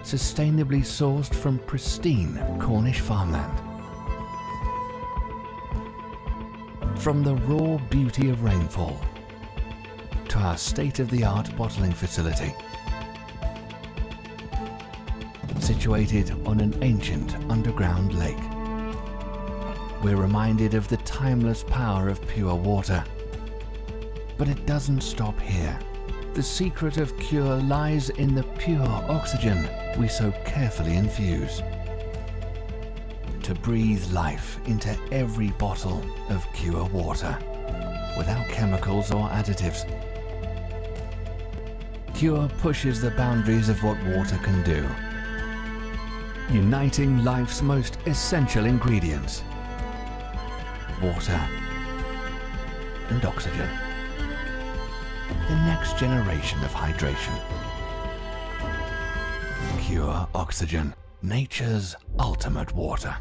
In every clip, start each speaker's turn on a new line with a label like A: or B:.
A: sustainably sourced from pristine Cornish farmland. From the raw beauty of rainfall to our state-of-the-art bottling facility, situated on an ancient underground lake, we're reminded of the timeless power of pure water. But it doesn't stop here. The secret of cure lies in the pure oxygen we so carefully infuse to breathe life into every bottle of Cure water without chemicals or additives. Cure pushes the boundaries of what water can do, uniting life's most essential ingredients: water and oxygen. The next generation of hydration. Cure Oxygen, nature's ultimate water.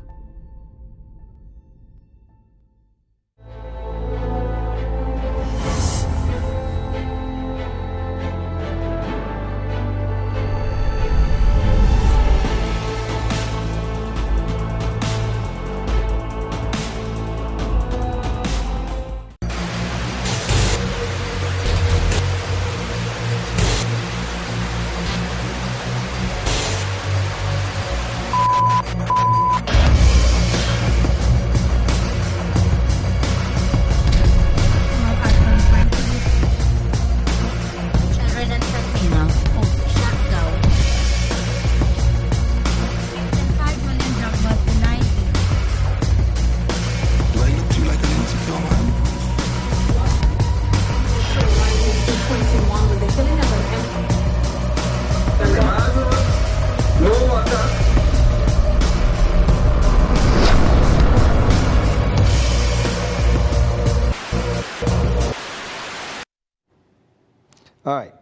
B: All right.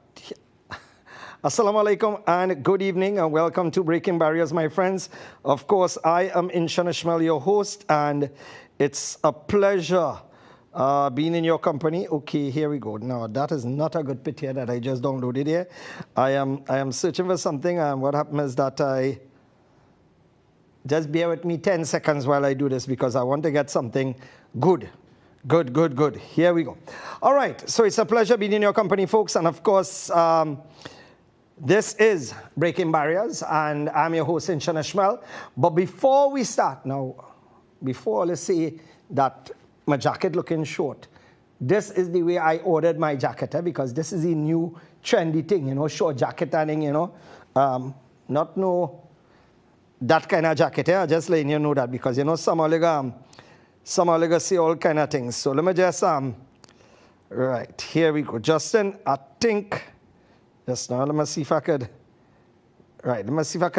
B: Assalamu alaikum and good evening and welcome to Breaking Barriers, my friends. Of course, I am Inshan Ishmael, your host, and it's a pleasure being in your company. Okay, here we go. Now, that is not a good pit here that I just downloaded here. I am searching for something, and what happened is that I... Just bear with me 10 seconds while I do this because I want to get something good. Good. Here we go. All right. So it's a pleasure being in your company, folks. And of course, this is Breaking Barriers, and I'm your host, Inshan Ishmael. But before we start, let's say that my jacket looking short. This is the way I ordered my jacket, because this is a new trendy thing, short jacket and, not no that kind of jacket. I just letting you know that because, some are say all kind of things. So let me just, right, here we go. Justin, I think, just now, let me see if I could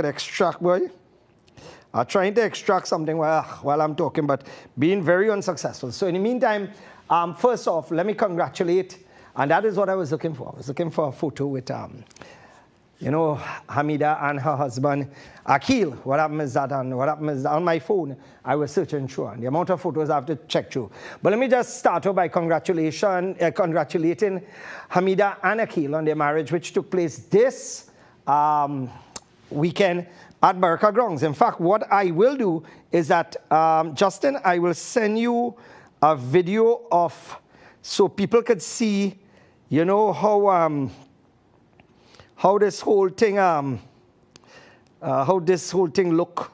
B: extract, boy. I'm trying to extract something while I'm talking, but being very unsuccessful. So in the meantime, first off, let me congratulate, and that is what I was looking for. I was looking for a photo with, Hamida and her husband, Akil. What happened is that on my phone, I was searching through, and the amount of photos I have to check through. But let me just start off by congratulating Hamida and Akil on their marriage, which took place this weekend at Baraka Grounds. In fact, what I will do is that, Justin, I will send a video of, so people could see, how this whole thing look.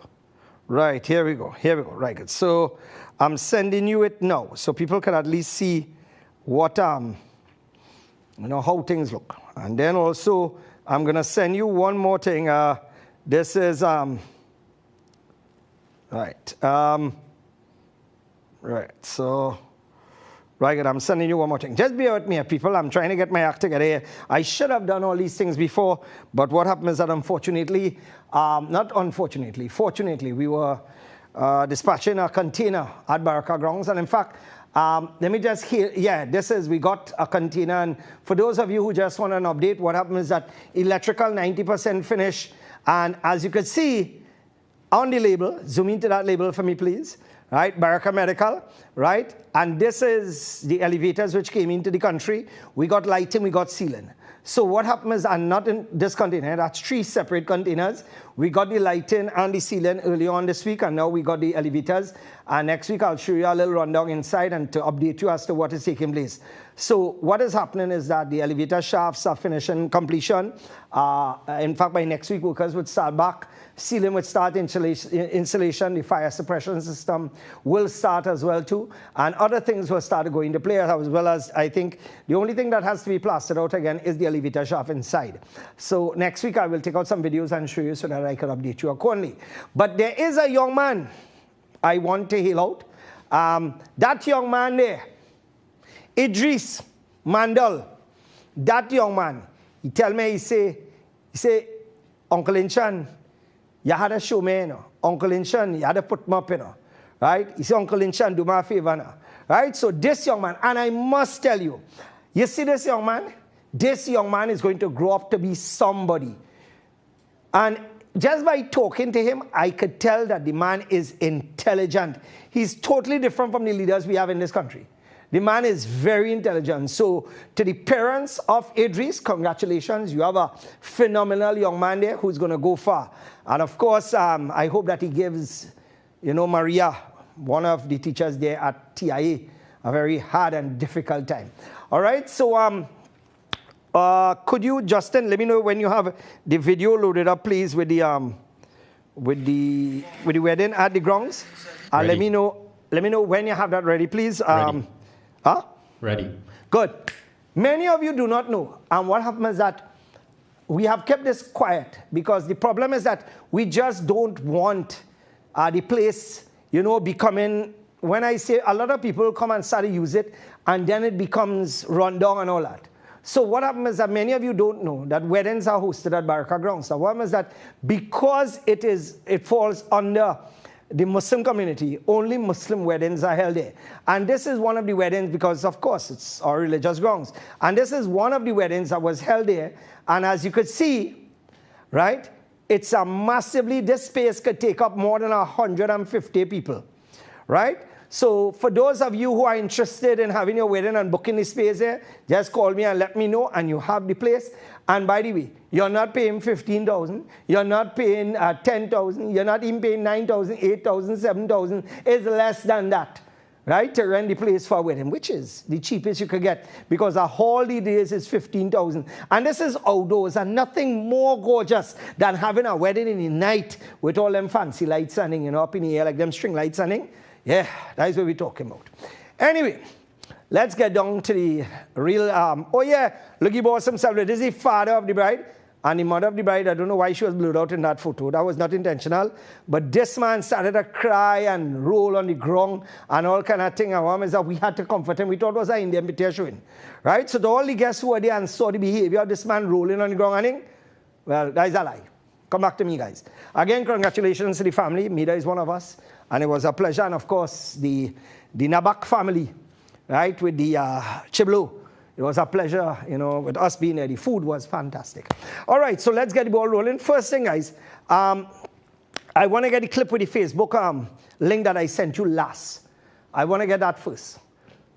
B: Right, here we go, right, good. So I'm sending you it now, so people can at least see what, how things look. And then also, I'm gonna send you one more thing. This is, right, so, right, good. I'm sending you one more thing. Just bear with me, people. I'm trying to get my act together here. I should have done all these things before, but what happened is that fortunately, we were dispatching a container at Baraka Grounds. And in fact, let me just hear, we got a container. And for those of you who just want an update, what happened is that electrical 90% finish. And as you can see on the label, zoom into that label for me, please. Right, Baraka Medical, right? And this is the elevators which came into the country. We got lighting, we got ceiling. So what happened is, and not in this container, that's 3 separate containers. We got the lighting and the ceiling early on this week, and now we got the elevators. And next week I'll show you a little rundown inside and to update you as to what is taking place. So what is happening is that the elevator shafts are finishing completion. In fact, by next week, workers would start back. Ceiling would start insulation. The fire suppression system will start as well too. And other things will start to go into play, as well as, I think, the only thing that has to be plastered out again is the elevator shaft inside. So next week I will take out some videos and show you so that I can update you accordingly. But there is a young man I want to hail out. That young man there, Idris Mandal, that young man, he tell me, he say, Uncle Inchan, you had to show me, you know. Uncle Inchan, you had to put me up, you know. Right? He said, Uncle Inchan, do me a favor now. Right? So this young man, and I must tell you, you see this young man? This young man is going to grow up to be somebody. And just by talking to him, I could tell that the man is intelligent. He's totally different from the leaders we have in this country. The man is very intelligent. So to the parents of Idris, congratulations. You have a phenomenal young man there who's going to go far. And of course, I hope that he gives, you know, Maria, one of the teachers there at TIA, a very hard and difficult time. All right, so could you, Justin, let me know when you have the video loaded up, please, with the wedding at the grounds. Let me know when you have that ready, please.
C: Ready.
B: Huh?
C: Ready.
B: Good. Many of you do not know. And what happens is that we have kept this quiet because the problem is that we just don't want the place, you know, becoming, when I say a lot of people come and start to use it, and then it becomes run down and all that. So what happens is that many of you don't know that weddings are hosted at Baraka Grounds. So what happens is that because it falls under the Muslim community, only Muslim weddings are held there. And this is one of the weddings because, of course, it's our religious grounds. And this is one of the weddings that was held there. And as you could see, right, it's a massively, this space could take up more than 150 people, right? So for those of you who are interested in having your wedding and booking the space there, just call me and let me know, and you have the place. And by the way, you're not paying $15,000, you're not paying $10,000, you're not even paying $9,000, $8,000, $7,000. It's less than that, right? To rent the place for a wedding, which is the cheapest you could get, because a holiday days is $15,000. And this is outdoors, and nothing more gorgeous than having a wedding in the night with all them fancy lights standing, you know, up in the air, like them string lights standing. Yeah, that's what we're talking about. Anyway, let's get down to the real, oh yeah, Looky Boss himself. This is the father of the bride. And the mother of the bride, I don't know why she was blurred out in that photo. That was not intentional. But this man started to cry and roll on the ground and all kind of thing. And one is that we had to comfort him. We thought it was an Indian invitation, right? So to all the guests who were there and saw the behavior of this man rolling on the ground, and well, that is a lie. Come back to me, guys. Again, congratulations to the family. Mida is one of us. And it was a pleasure. And of course, the Nabak family, right, with the Chiblo. It was a pleasure, you know, with us being there. The food was fantastic. All right, so let's get the ball rolling. First thing, guys, I want to get the clip with the Facebook link that I sent you last. I want to get that first.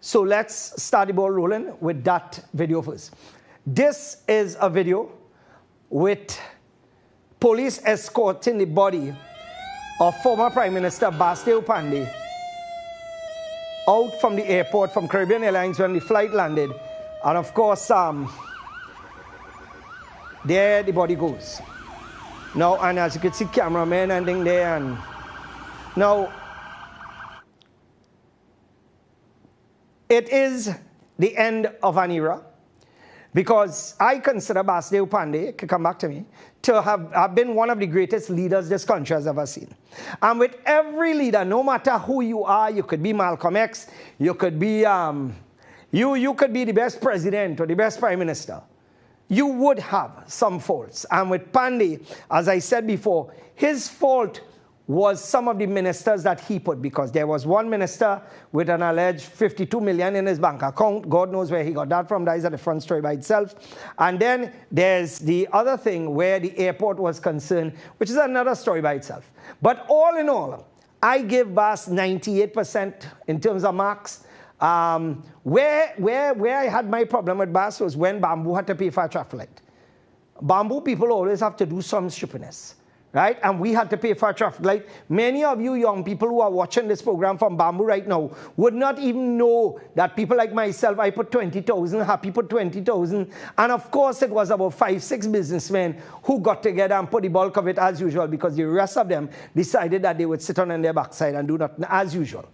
B: So let's start the ball rolling with that video first. This is a video with police escorting the body of former Prime Minister Basdeo Panday out from the airport from Caribbean Airlines when the flight landed. And of course, there the body goes. Now, and as you can see, cameramen ending there. And now, it is the end of an era, because I consider Basdeo Panday, can come back to me, to have been one of the greatest leaders this country has ever seen. And with every leader, no matter who you are, you could be Malcolm X, you could be you could be the best president or the best prime minister. You would have some faults. And with Panday, as I said before, his fault was some of the ministers that he put, because there was one minister with an alleged 52 million in his bank account. God knows where he got that from. That is a different story by itself. And then there's the other thing where the airport was concerned, which is another story by itself. But all in all, I give Bas 98% in terms of marks. Where I had my problem with Bas was when Bamboo had to pay for a traffic light. Bamboo people always have to do some stupidness, right? And we had to pay for a traffic light. Many of you young people who are watching this program from Bamboo right now would not even know that people like myself, I put 20,000, Happy put 20,000. And of course, it was about 5-6 businessmen who got together and put the bulk of it as usual, because the rest of them decided that they would sit on their backside and do nothing as usual,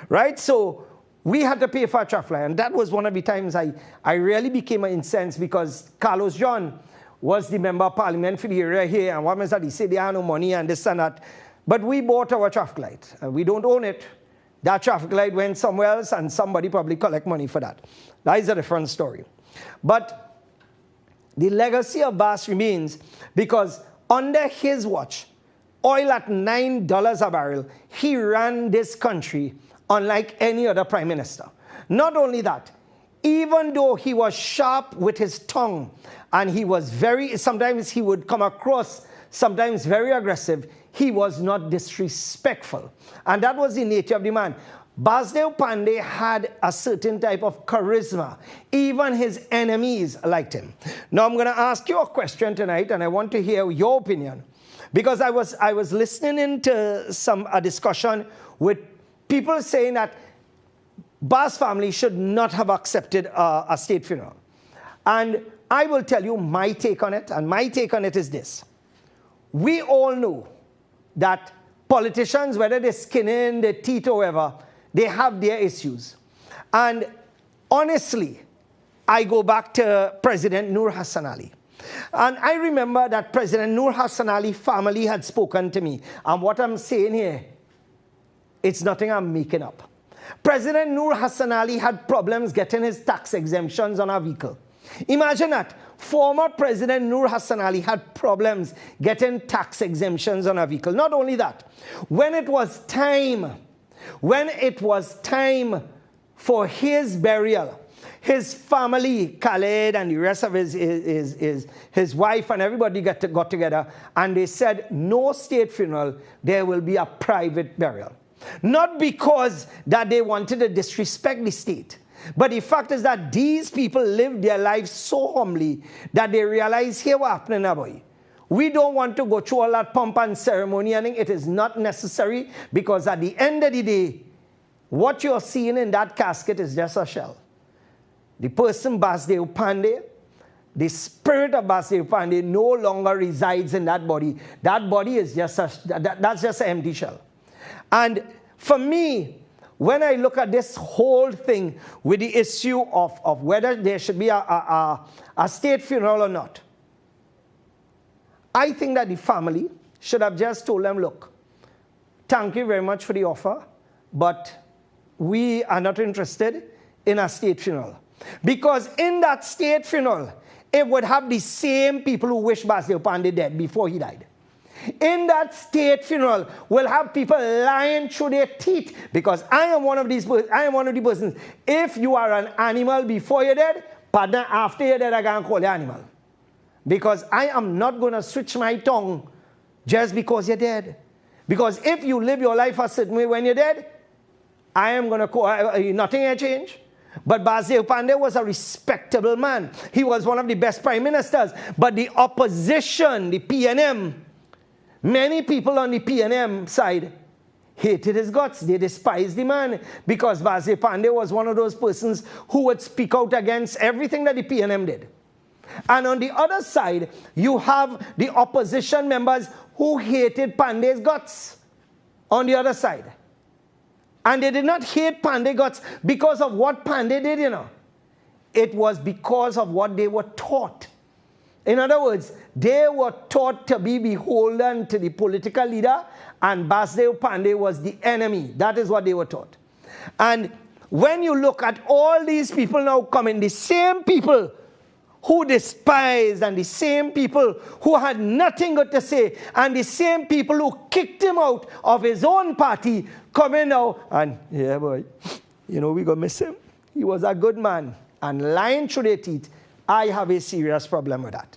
B: right? So we had to pay for a traffic light. And that was one of the times I really became incensed, because Carlos John was the member of parliament for the area here, and what means that he said they have no money and this and that. But we bought our traffic light. We don't own it. That traffic light went somewhere else, and somebody probably collect money for that. That is a different story. But the legacy of Bas remains, because under his watch, oil at $9 a barrel, he ran this country unlike any other prime minister. Not only that, even though he was sharp with his tongue, and he was sometimes he would come across sometimes very aggressive, he was not disrespectful. And that was the nature of the man. Basdeo Panday had a certain type of charisma. Even his enemies liked him. Now I'm going to ask you a question tonight, and I want to hear your opinion. Because I was listening into a discussion with people saying that Bas family should not have accepted a state funeral. And I will tell you my take on it, and my take on it is this. We all know that politicians, whether they're skinning, their teeth or whatever, they have their issues. And honestly, I go back to President Nur Hassan Ali. And I remember that President Nur Hassan Ali family had spoken to me. And what I'm saying here, it's nothing I'm making up. President Nur Hassan Ali had problems getting his tax exemptions on a vehicle. Imagine that. Former President Nur Hassan Ali had problems getting tax exemptions on a vehicle. Not only that, when it was time for his burial, his family, Khaled and the rest of his wife and everybody got together, and they said, no state funeral, there will be a private burial. Not because that they wanted to disrespect the state, but the fact is that these people lived their lives so humbly that they realized, here what happening now, boy. We don't want to go through all that pomp and ceremony, and it is not necessary, because at the end of the day, what you're seeing in that casket is just a shell. The person, Basdeo Panday, the spirit of Basdeo Panday no longer resides in that body. That body is just that's just an empty shell. And for me, when I look at this whole thing with the issue of whether there should be a state funeral or not, I think that the family should have just told them, look, thank you very much for the offer, but we are not interested in a state funeral. Because in that state funeral, it would have the same people who wish Basdeo Panday dead before he died. In that state funeral, we'll have people lying through their teeth, because I am one of the persons. If you are an animal before you're dead, partner, after you're dead, I can't call you animal. Because I am not going to switch my tongue just because you're dead. Because if you live your life a certain way when you're dead, I am going to call, nothing will change. But Basdeo Panday was a respectable man. He was one of the best prime ministers. But the opposition, the PNM, many people on the PNM side hated his guts. They despised the man, because Basdeo Panday was one of those persons who would speak out against everything that the PNM did. And on the other side, you have the opposition members who hated Panday's guts on the other side. And they did not hate Panday guts because of what Panday did, you know. It was because of what they were taught. In other words, they were taught to be beholden to the political leader, and Basdeo Panday was the enemy. That is what they were taught. And when you look at all these people now coming, the same people who despised, and the same people who had nothing good to say, and the same people who kicked him out of his own party, coming now, and yeah, boy, you know, we gonna miss him. He was a good man, and lying through their teeth. I have a serious problem with that.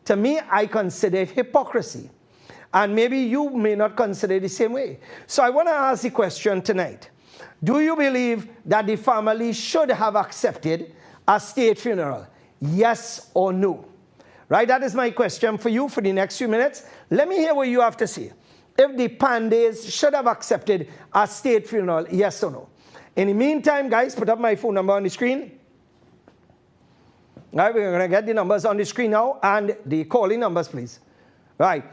B: To me, I consider it hypocrisy. And maybe you may not consider it the same way. So I want to ask the question tonight. Do you believe that the family should have accepted a state funeral? Yes or no? Right, that is my question for you for the next few minutes. Let me hear what you have to say. If the Pandays should have accepted a state funeral, yes or no? In the meantime, guys, put up my phone number on the screen. Right, we're going to get the numbers on the screen now and the calling numbers, please. Right.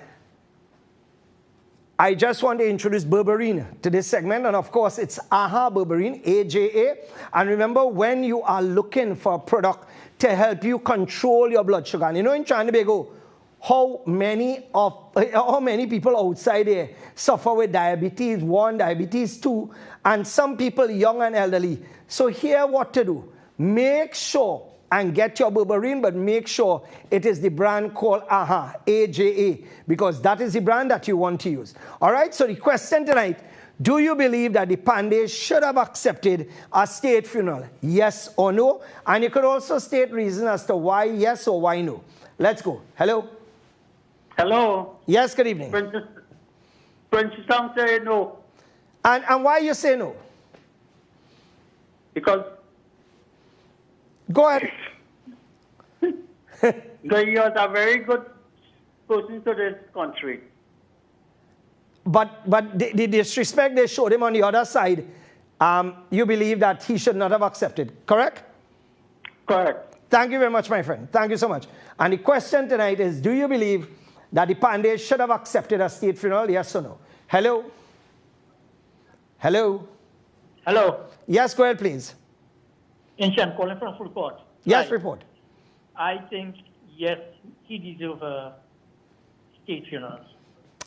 B: I just want to introduce Berberine to this segment, and of course, it's AHA Berberine, AJA. And remember, when you are looking for a product to help you control your blood sugar, and you know in Trinidad and Tobago, how many people outside there suffer with diabetes 1, diabetes 2, and some people young and elderly. So here what to do. Make sure and get your Berberine, but make sure it is the brand called AHA, AJA, because that is the brand that you want to use. All right, so the question tonight, do you believe that the Pandays should have accepted a state funeral? Yes or no? And you could also state reason as to why yes or why no. Let's go. Hello?
C: Hello.
B: Yes, good evening.
C: Princess Tom say no.
B: And why you say no?
C: Because
B: go ahead.
C: you are a very good person to this country.
B: But the disrespect they showed him on the other side, you believe that he should not have accepted, correct?
C: Correct.
B: Thank you very much, my friend. Thank you so much. And the question tonight is, do you believe that the Pandays should have accepted a state funeral, yes or no? Hello? Hello?
C: Hello.
B: Yes, go ahead, please.
C: Inshan calling from Full Court.
B: Yes,
C: Right.
B: report.
C: I think, yes, he deserves a state funeral.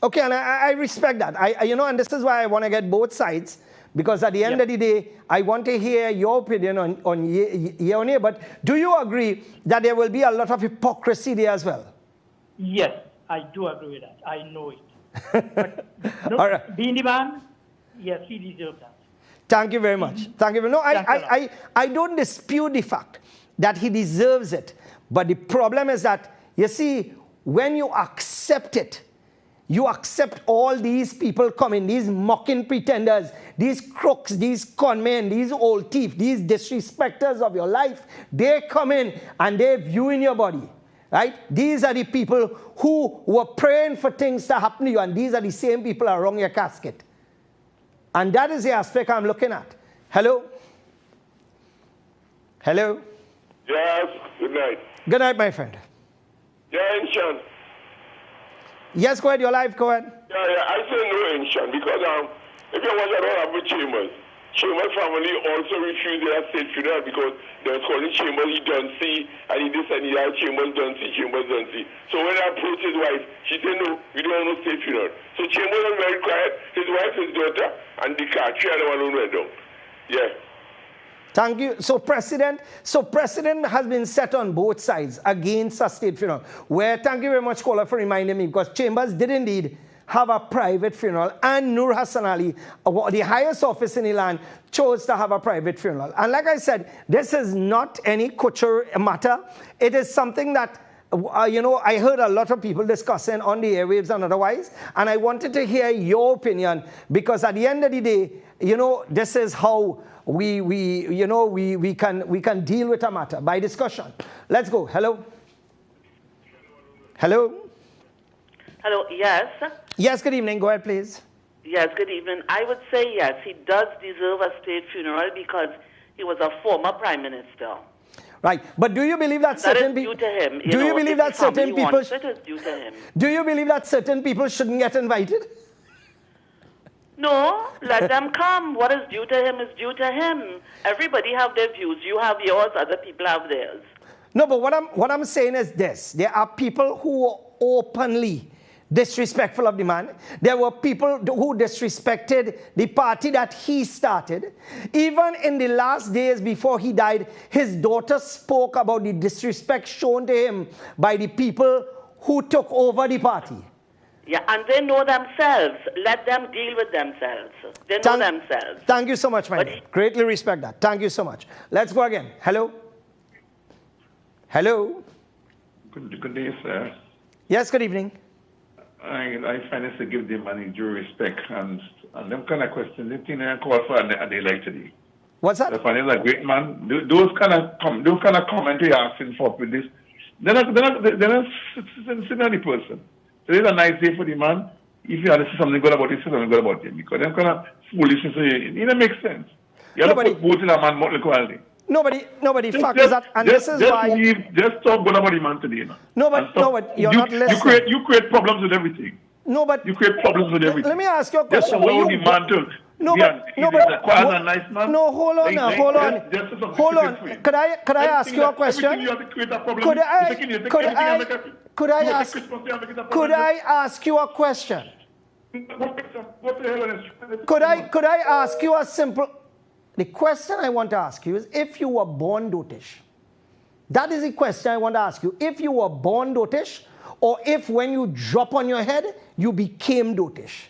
B: Okay, and I respect that. And this is why I want to get both sides, because at the end of the day, I want to hear your opinion on year. But do you agree that there will be a lot of hypocrisy there as well?
C: Yes, I do agree with that. I know it. But no,
B: All right.
C: being the man, yes, he deserves that.
B: Thank you very much. Thank you. No, I don't dispute the fact that he deserves it. But the problem is that, you see, when you accept it, you accept all these people coming, these mocking pretenders, these crooks, these conmen, these old thief, these disrespecters of your life. They come in and they view in your body, right? These are the people who were praying for things to happen to you, and these are the same people around your casket. And that is the aspect I'm looking at. Hello? Hello?
D: Yes, good night.
B: Good night, my friend.
D: Yeah, Inshan.
B: Yes, go ahead, you're live, go ahead.
D: Yeah, I say no, Inshan, because if you watch around with Chambers family also refused their state funeral because they was calling Chambers, he don't see, and he this and he had Chambers don't see. So when I approached his wife, she said, no, we don't want no state funeral. So Chambers was very quiet, his wife, his daughter, and the car, three of them alone went down. Yeah.
B: Thank you. So precedent has been set on both sides against a state funeral. Where, thank you very much, caller, for reminding me, because Chambers did indeed have a private funeral, and Nur Hassan Ali, the highest office in the land, chose to have a private funeral. And like I said, this is not any culture matter. It is something that, I heard a lot of people discussing on the airwaves and otherwise, and I wanted to hear your opinion, because at the end of the day, this is how we can deal with a matter, by discussion. Let's go. Hello? Hello?
E: Hello, yes.
B: Yes, good evening. Go ahead, please.
E: Yes, good evening. I would say yes, he does deserve a state funeral because he was a former prime minister.
B: Right, but do you believe that certain people?
E: That is due to him.
B: Do you believe that certain people?
E: It is due to him.
B: Do you believe that certain people shouldn't get invited?
E: No, let them come. What is due to him is due to him. Everybody have their views. You have yours. Other people have theirs.
B: No, but what I'm saying is this: there are people who are openly disrespectful of the man. There were people who disrespected the party that he started. Even in the last days before he died, his daughter spoke about the disrespect shown to him by the people who took over the party.
E: Yeah, and they know themselves. Let them deal with themselves. They know themselves.
B: Thank you so much, my dear. Greatly respect that. Thank you so much. Let's go again. Hello? Hello?
D: Good day, sir.
B: Yes, good evening.
F: I find it's to give the money due respect and them kind of questions. The thing I call for a day like today.
B: What's that?
F: The funny is a great man. Those kind of comment you're asking for with this, they're not sincerely the person. So it's a nice day for the man. If you have to say something good about it, say something good about him. Because them kind of foolishness, it don't make sense. You have to put both in a man more equality.
B: Nobody, fact is that, and this is why.
F: Just talk good about the man today.
B: No, but you're not listening.
F: You create problems with everything.
B: No, but
F: you create problems with everything.
B: Let me ask you a question.
F: Just allow the man to.
B: No, hold on. Could I ask you a question? Could I ask you a question? Could I ask you a simple? The question I want to ask you is, if you were born dotish, that is the question I want to ask you. If you were born dotish, or if when you drop on your head, you became dotish.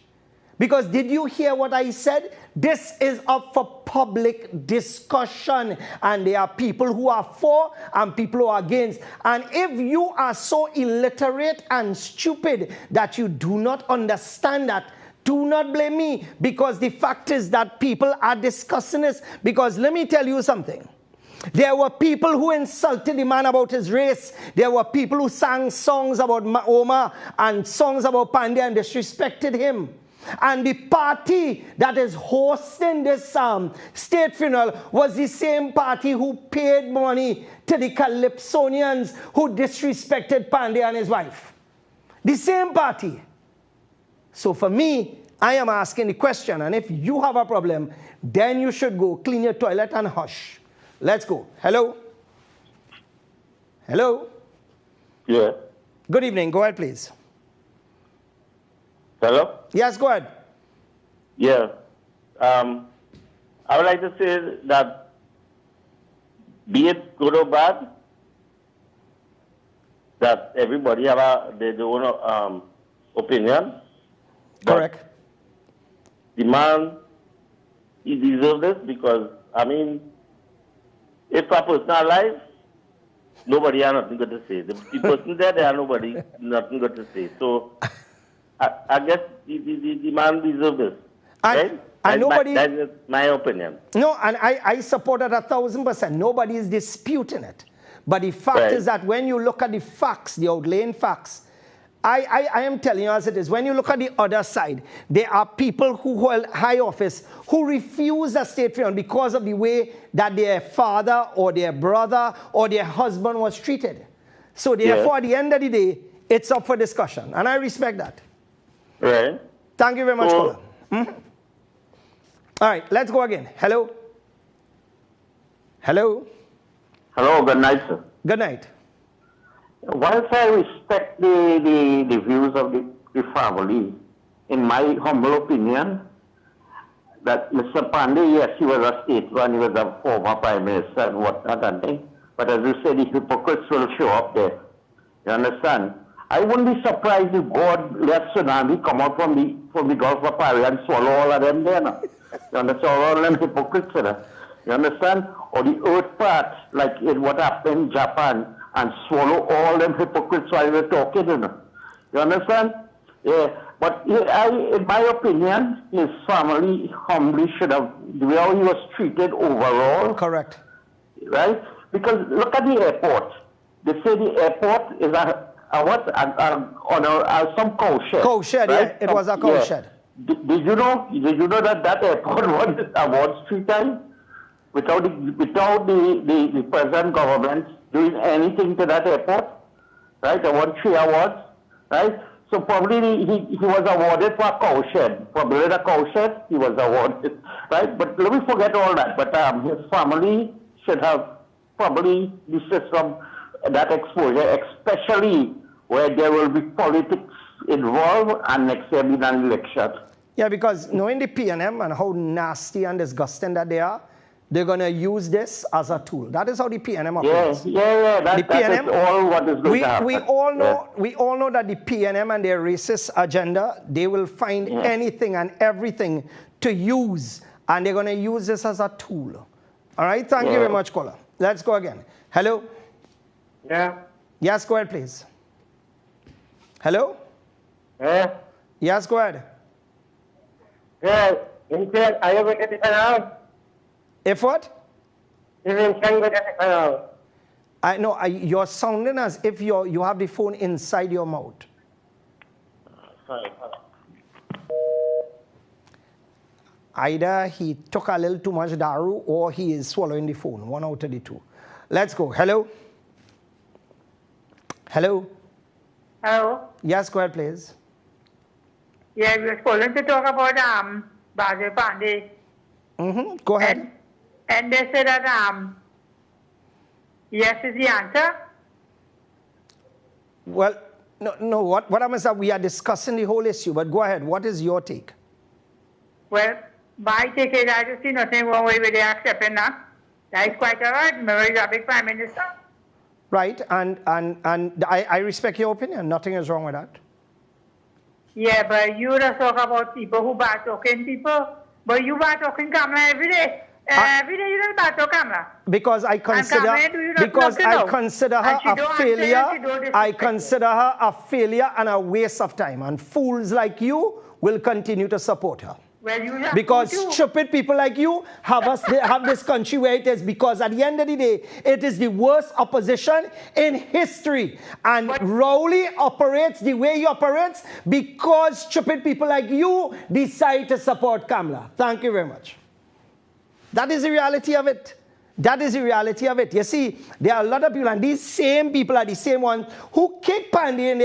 B: Because did you hear what I said? This is up for public discussion. And there are people who are for and people who are against. And if you are so illiterate and stupid that you do not understand that, do not blame me. Because the fact is that people are discussing this. Because let me tell you something. There were people who insulted the man about his race. There were people who sang songs about Omar and songs about Pandey and disrespected him. And the party that is hosting this state funeral was the same party who paid money to the Calypsonians who disrespected Pandey and his wife. The same party. So for me, I am asking the question, and if you have a problem, then you should go clean your toilet and hush. Let's go. Hello? Hello?
G: Yeah.
B: Good evening. Go ahead, please.
G: Hello?
B: Yes, go ahead.
G: Yeah. I would like to say that, be it good or bad, that everybody have their own opinion.
B: Correct.
G: The man, he deserves this because, I mean, if a person alive, nobody has nothing good to say. The person there, there are nothing good to say. So, I guess the man deserves this. Right? That is my opinion.
B: No, and I support it 1,000%. Nobody is disputing it. But the fact is that when you look at the facts, the outlying facts, I am telling you as it is, when you look at the other side, there are people who hold high office who refuse a state funeral because of the way that their father or their brother or their husband was treated. So therefore, at the end of the day, it's up for discussion. And I respect that.
G: Right.
B: Thank you very much, Colin. All right, let's go again. Hello? Hello?
G: Hello, good night, sir.
B: Good night.
G: Whilst I respect the views of the family, in my humble opinion, that Mr. Pandey, yes, he was a statesman, he was a former prime minister and whatnot and thing. But as you said, the hypocrites will show up there. You understand? I wouldn't be surprised if God let tsunami come out from the Gulf of Paria and swallow all of them there now. You understand? All of them hypocrites there. You understand? Or the earth part, like what happened in Japan, and swallow all them hypocrites while we're talking, you know. You understand? Yeah. But in my opinion, his family humbly should have, the way he was treated overall.
B: Correct.
G: Right? Because look at the airport. They say the airport is some cow shed.
B: Cow shed, right? Yeah. It was a cow shed.
G: Did you know that airport won awards 3 times? Without the present government doing anything to that airport, right? They won 3 awards, right? So probably he was awarded for a cow shed. For building a cow shed, he was awarded, right? But let me forget all that. But his family should have probably desisted from that exposure, especially where there will be politics involved and next year be an election.
B: Yeah, because knowing the PNM and how nasty and disgusting that they are, they're going to use this as a tool. That is how the PNM operates.
G: Yeah. That is all what is going to happen.
B: We all know that the PNM and their racist agenda, they will find anything and everything to use, and they're going to use this as a tool. All right? Thank you very much, caller. Let's go again. Hello?
H: Yeah.
B: Yes, go ahead, please. Hello? Yes, go ahead.
H: Yeah, in fact, I ever get it around.
B: If what?
H: Even can get it around.
B: I know you're sounding as if you have the phone inside your mouth.
H: Sorry.
B: Either he took a little too much daru or he is swallowing the phone. One out of the two. Let's go. Hello? Hello?
I: Hello?
B: Yes, go ahead, please.
I: Yeah, we were calling to talk about Bajaj Pandey.
B: Go ahead.
I: And they said that yes is the answer.
B: Well, no. What I'm saying, we are discussing the whole issue, but go ahead. What is your take?
I: Well, my take is I just see nothing wrong with they accepting that. That is quite all right. Mary is a big prime minister.
B: Right, and I respect your opinion. Nothing is wrong with that.
I: Yeah, but you just talk about people who bad talking people. But you bad talking Kamala every day. Every day you don't bad talk Kamala.
B: Because I consider her a failure. I consider her a failure and a waste of time. And fools like you will continue to support her.
I: Well,
B: because stupid people like you have this country where it is, because at the end of the day, it is the worst opposition in history. And Rowley operates the way he operates because stupid people like you decide to support Kamala. Thank you very much. That is the reality of it. That is the reality of it. You see, there are a lot of people, and these same people are the same ones who kick Pandey in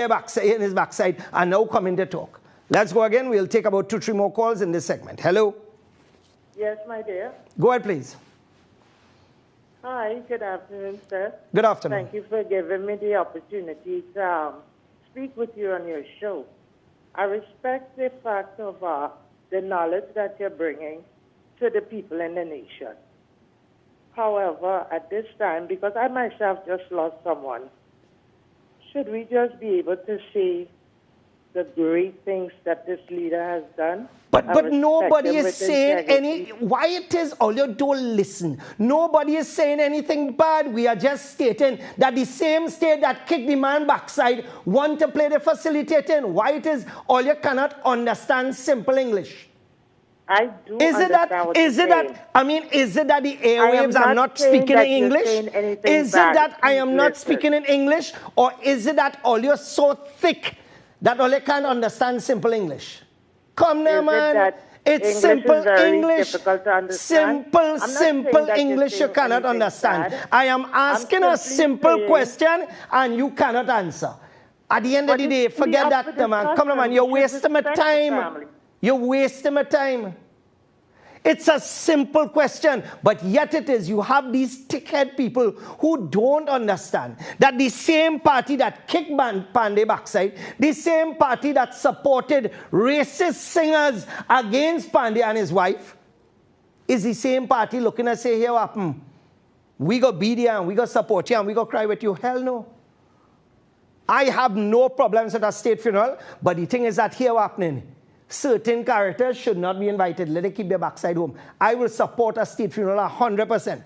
B: his backside and now come in to talk. Let's go again. We'll take about 2-3 more calls in this segment. Hello?
J: Yes, my dear.
B: Go ahead, please.
J: Hi, good afternoon, sir.
B: Good afternoon.
J: Thank you for giving me the opportunity to speak with you on your show. I respect the fact of the knowledge that you're bringing to the people in the nation. However, at this time, because I myself just lost someone, should we just be able to see the great things that this leader has done?
B: But nobody is saying any. Why it is all you don't listen? Nobody is saying anything bad. We are just stating that the same state that kicked the man backside want to play the facilitating. Why it is all you cannot understand simple English?
J: I do.
B: Is it that the airwaves are not speaking in English? Is it that I am not speaking in English, or is it that all you're so thick that all you can't understand simple English? Come now, man. It's simple English. Simple English you cannot understand. I am asking a simple question and you cannot answer. At the end of the day, forget that, man. Come on, man. You're wasting my time. You're wasting my time. It's a simple question, but yet it is. You have these thick-head people who don't understand that the same party that kicked Pandey backside, the same party that supported racist singers against Pandey and his wife, is the same party looking to say, here, we go be there and we go support you and we go cry with you. Hell no. I have no problems at a state funeral, but the thing is that here happening. Certain characters should not be invited. Let them keep their backside home. I will support a state funeral 100%.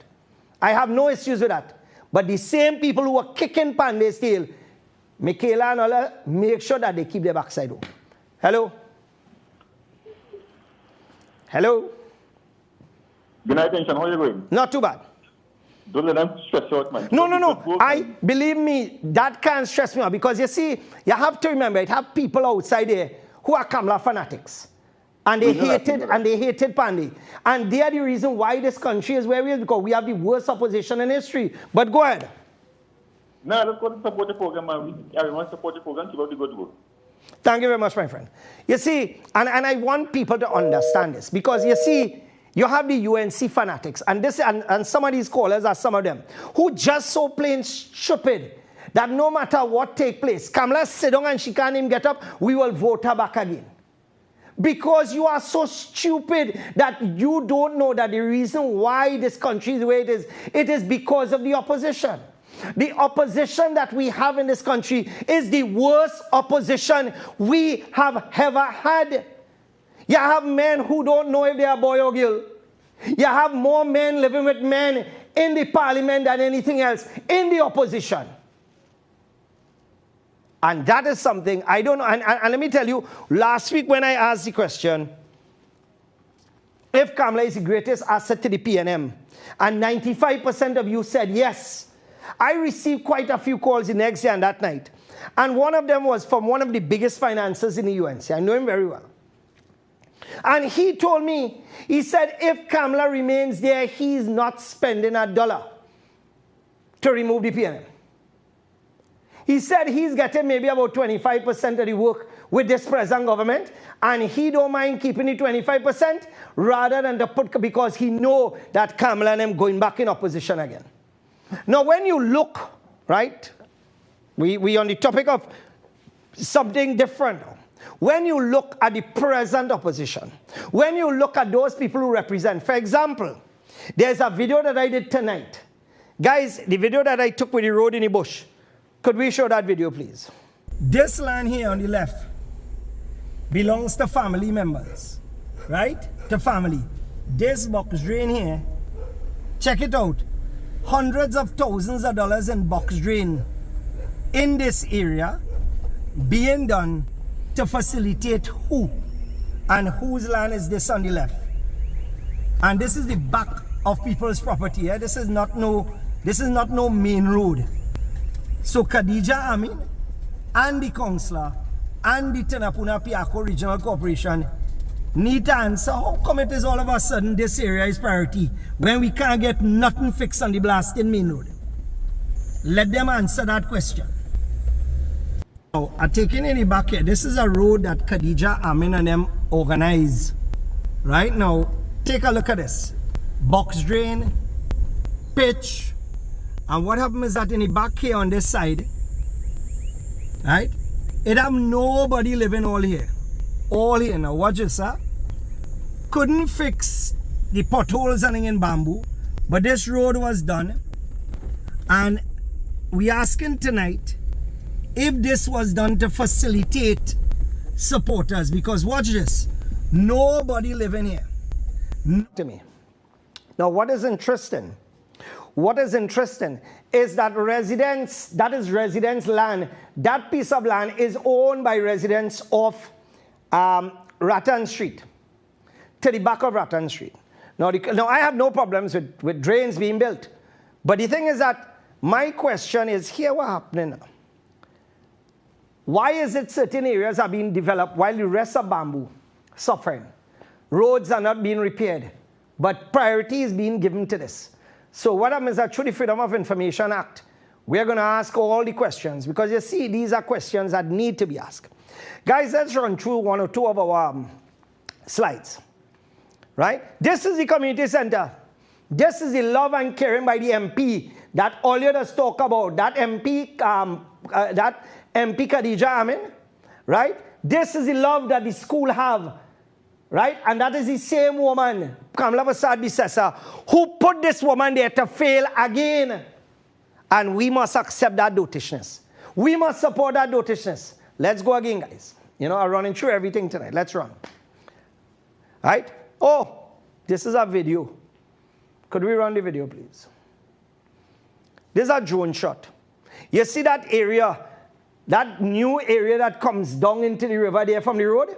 B: I have no issues with that. But the same people who are kicking Pandey's tail, Michaela and all, make sure that they keep their backside home. Hello? Hello?
K: Good night, Tension. How are you going?
B: Not too bad.
K: Don't let them stress you out, man.
B: No. Believe me, that can't stress me out. Because you see, you have to remember, it have people outside there who are Kamala fanatics. And they hated Pandey. And they are the reason why this country is where we are, because we have the worst opposition in history. But go ahead.
K: No, let's go to support the program, man. Everyone support the program, keep up the good work.
B: Thank you very much, my friend. You see, and I want people to understand this, because you see, you have the UNC fanatics, and some of these callers are some of them, who just so plain stupid that no matter what take place, Kamala sit down and she can't even get up, we will vote her back again. Because you are so stupid that you don't know that the reason why this country is the way it is because of the opposition. The opposition that we have in this country is the worst opposition we have ever had. You have men who don't know if they are boy or girl. You have more men living with men in the parliament than anything else in the opposition. And that is something, I don't know, and let me tell you, last week when I asked the question, if Kamala is the greatest asset to the PNM, and 95% of you said yes, I received quite a few calls the next day and that night. And one of them was from one of the biggest financiers in the UNC. I know him very well. And he told me, he said, if Kamala remains there, he's not spending $1 to remove the PNM. He said he's getting maybe about 25% of the work with this present government, and he don't mind keeping the 25% rather than the put, because he know that Kamala and them going back in opposition again. Now, when you look, right, we on the topic of something different. When you look at the present opposition, when you look at those people who represent, for example, there's a video that I did tonight. Guys, the video that I took with the road in the bush. Could we show that video, please? This land here on the left belongs to family members, right? To family. This box drain here, check it out. Hundreds of thousands of dollars in box drain in this area being done to facilitate who? And whose land is this on the left? And this is the back of people's property. Yeah? This is not no main road. So Khadija Amin and the councillor and the Tenapuna Piako Regional Corporation need to answer how come it is all of a sudden this area is priority when we can't get nothing fixed on the blasting main road. Let them answer that question. Now, I'm taking in the back here. This is a road that Khadija Amin and them organize. Right now, take a look at this. Box drain, pitch, and what happened is that in the back here on this side, right, it have nobody living all here. All here. Now watch this, huh? Couldn't fix the potholes running in bamboo, but this road was done. And we asking tonight if this was done to facilitate supporters, because watch this, nobody living here. To me. Now what is interesting? What is interesting is that residents, that is residents' land, that piece of land is owned by residents of Rattan Street, to the back of Rattan Street. Now I have no problems with drains being built. But the thing is that my question is here, what happening now? Why is it certain areas are being developed while the rest of bamboo suffering? Roads are not being repaired, but priority is being given to this. So what happens is that through the Freedom of Information Act, we're going to ask all the questions, because you see, these are questions that need to be asked. Guys, let's run through one or two of our slides. Right? This is the community center. This is the love and caring by the MP that all you just talk about. That MP Khadija Amin, right? This is the love that the school have, right? And that is the same woman, Kamala Persad-Bissessar, who put this woman there to fail again. And we must accept that dotishness. We must support that dotishness. Let's go again, guys. You know, I'm running through everything tonight. Let's run. Right? Oh, this is a video. Could we run the video, please? This is a drone shot. You see that area, that new area that comes down into the river there from the road?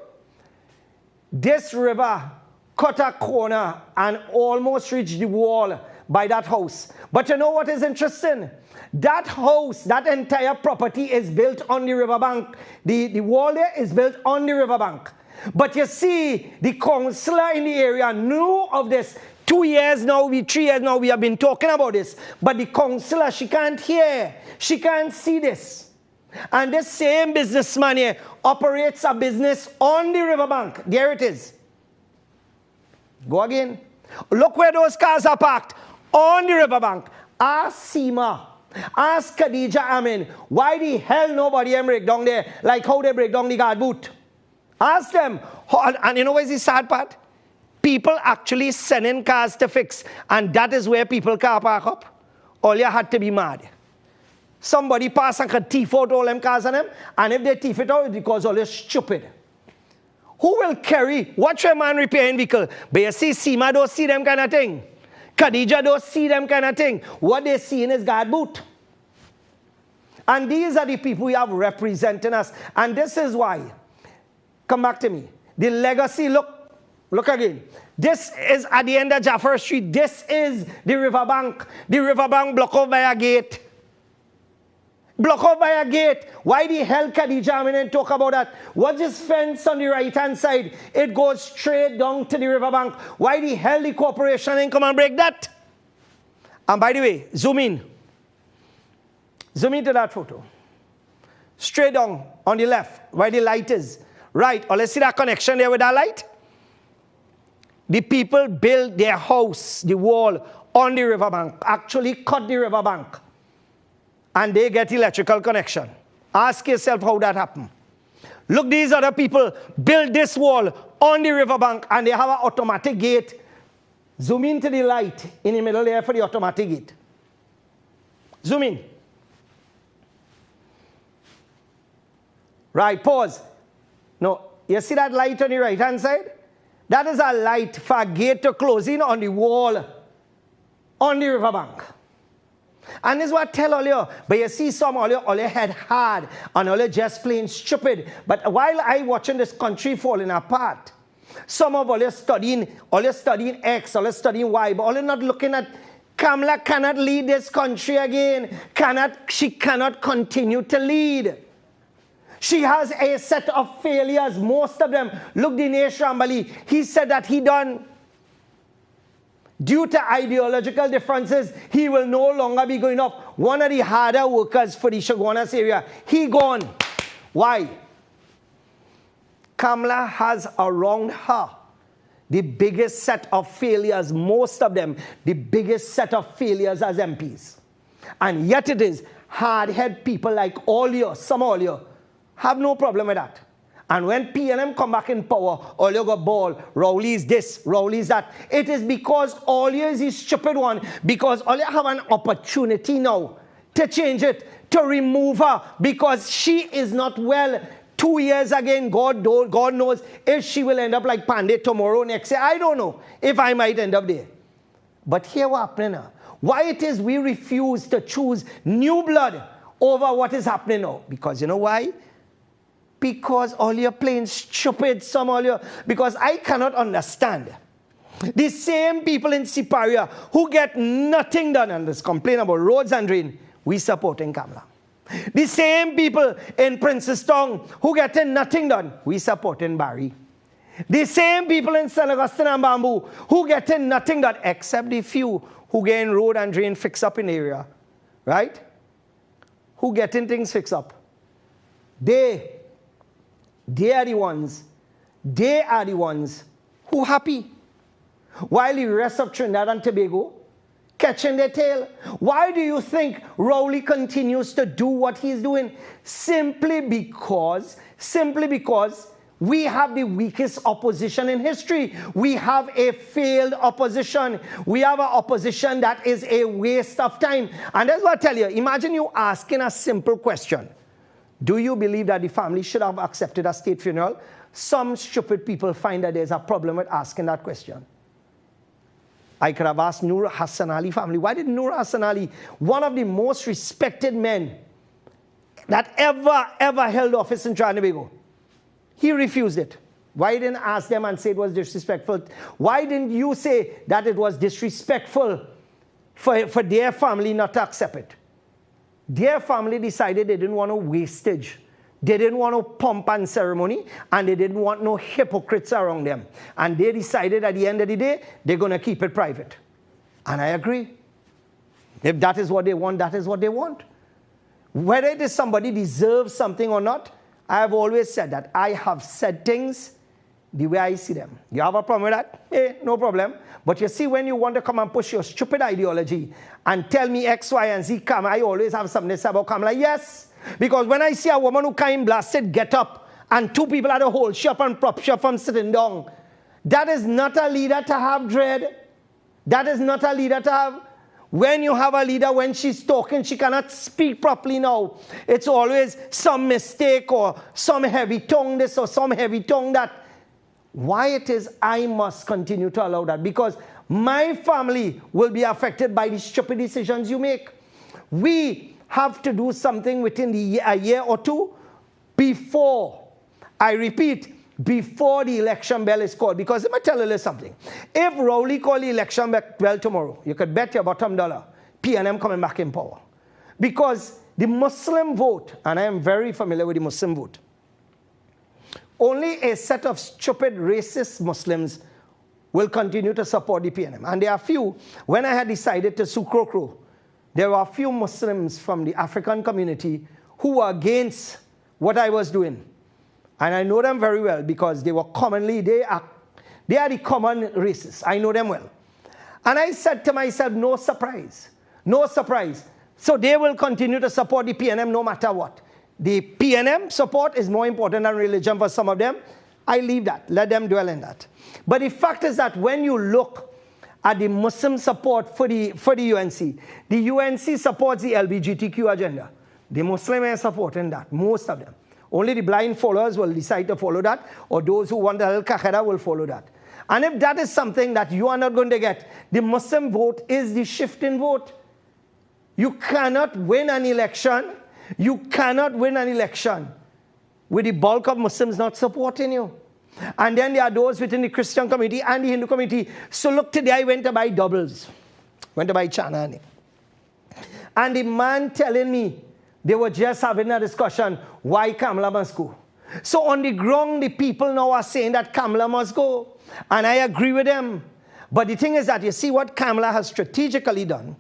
B: This river cut a corner and almost reached the wall by that house. But you know what is interesting? That house, that entire property is built on the riverbank. The wall there is built on the riverbank. But you see, the councillor in the area knew of this. 2 years now, 3 years now, we have been talking about this. But the councillor, she can't hear. She can't see this. And this same businessman here operates a business on the riverbank. There it is. Go again. Look where those cars are parked. On the riverbank. Ask Seema. Ask Khadija Amin. Why the hell nobody break down there like how they break down the guard boot? Ask them. And you know what's the sad part? People actually sending cars to fix. And that is where people car park up. All you had to be mad. Somebody pass and could thief out all them cars on them. And if they thief it out, it's because all you're stupid. Who will carry? Watch your man repairing vehicle. But you see, Seema don't see them kind of thing. Khadija don't see them kind of thing. What they see in is guard boot. And these are the people we have representing us. And this is why, come back to me, the legacy, look again. This is at the end of Jaffa Street. This is the riverbank. The riverbank blocked off by a gate. Blocked off by a gate. Why the hell Khadija and talk about that? What's this fence on the right-hand side? It goes straight down to the riverbank. Why the hell the corporation ain't come and break that? And by the way, zoom in. Zoom into that photo. Straight down on the left, where the light is. Right, or let's see that connection there with that light. The people build their house, the wall, on the riverbank. Actually cut the riverbank. And they get electrical connection. Ask yourself how that happened. Look, these other people build this wall on the riverbank and they have an automatic gate. Zoom into the light in the middle there for the automatic gate. Zoom in. Right, pause. No, you see that light on the right-hand side? That is a light for a gate to close in on the wall on the riverbank. And this is what I tell all you. But you see some all you head hard and all you just plain stupid. But while I watching this country falling apart, some of all you studying X, all you studying Y, but all you not looking at Kamala cannot lead this country again. She cannot continue to lead. She has a set of failures, most of them. Look, Dinesh Rambali, he said that he done. Due to ideological differences, he will no longer be going up. One of the harder workers for the Chaguanas area, he gone. Why? Kamala has around her the biggest set of failures, most of them, the biggest set of failures as MPs. And yet it is hard-headed people like all you, some all you, have no problem with that. And when PNM come back in power, all you got ball, Rowley's this, Rowley's that. It is because all you is the stupid one, because all you have an opportunity now to change it, to remove her, because she is not well. 2 years again, God knows if she will end up like Pandey tomorrow, next year. I don't know if I might end up there. But here what happening now. Why it is we refuse to choose new blood over what is happening now? Because you know why? Because all you're playing stupid, some all you. Because I cannot understand. The same people in Siparia who get nothing done and just complain about roads and drain, we supporting Kamala. The same people in Princestown who getting nothing done, we supporting Barry. The same people in St. Augustine and Bamboo who getting nothing done, except the few who getting road and drain fixed up in the area. Right? Who getting things fixed up. They are the ones who happy. While the rest of Trinidad and Tobago catching their tail. Why do you think Rowley continues to do what he's doing? Simply because we have the weakest opposition in history. We have a failed opposition. We have an opposition that is a waste of time. And that's what I tell you. Imagine you asking a simple question. Do you believe that the family should have accepted a state funeral? Some stupid people find that there's a problem with asking that question. I could have asked Noor Hassan Ali family. Why did Noor Hassan Ali, one of the most respected men that ever held office in Trinidad and Tobago, he refused it. Why didn't ask them and say it was disrespectful? Why didn't you say that it was disrespectful for their family not to accept it? Their family decided they didn't want no wastage. They didn't want no pomp and ceremony, and they didn't want no hypocrites around them. And they decided at the end of the day, they're going to keep it private. And I agree. If that is what they want, that is what they want. Whether it is somebody deserves something or not, I have always said that. I have said things the way I see them. You have a problem with that? Hey, no problem. But you see, when you want to come and push your stupid ideology and tell me X, Y, and Z, come, I always have something to say about Kamala. Yes, because when I see a woman who kind blasted get up and two people at a whole shop and prop shop from sitting down, that is not a leader to have, dread. That is not a leader to have. When you have a leader, when she's talking, she cannot speak properly now. It's always some mistake or some heavy tongue this or some heavy tongue that. Why it is I must continue to allow that? Because my family will be affected by the stupid decisions you make. We have to do something within a year or two before, I repeat, before the election bell is called. Because let me tell you something. If Rowley called the election bell tomorrow, you could bet your bottom dollar, PNM coming back in power. Because the Muslim vote, and I am very familiar with the Muslim vote, only a set of stupid, racist Muslims will continue to support the PNM. And there are few, when I had decided to sue Krokro, there were a few Muslims from the African community who were against what I was doing. And I know them very well because they were commonly, they are the common racists. I know them well. And I said to myself, no surprise. No surprise. So they will continue to support the PNM no matter what. The PNM support is more important than religion for some of them. I leave that. Let them dwell in that. But the fact is that when you look at the Muslim support for the UNC supports the LGBTQ agenda. The Muslims are supporting that, most of them. Only the blind followers will decide to follow that, or those who want the Al-Qaeda will follow that. And if that is something that you are not going to get, the Muslim vote is the shifting vote. You cannot win an election. You cannot win an election with the bulk of Muslims not supporting you. And then there are those within the Christian community and the Hindu community. So look, today I went to buy doubles. Went to buy chana. And the man telling me, they were just having a discussion, why Kamala must go. So on the ground, the people now are saying that Kamala must go. And I agree with them. But the thing is that you see what Kamala has strategically done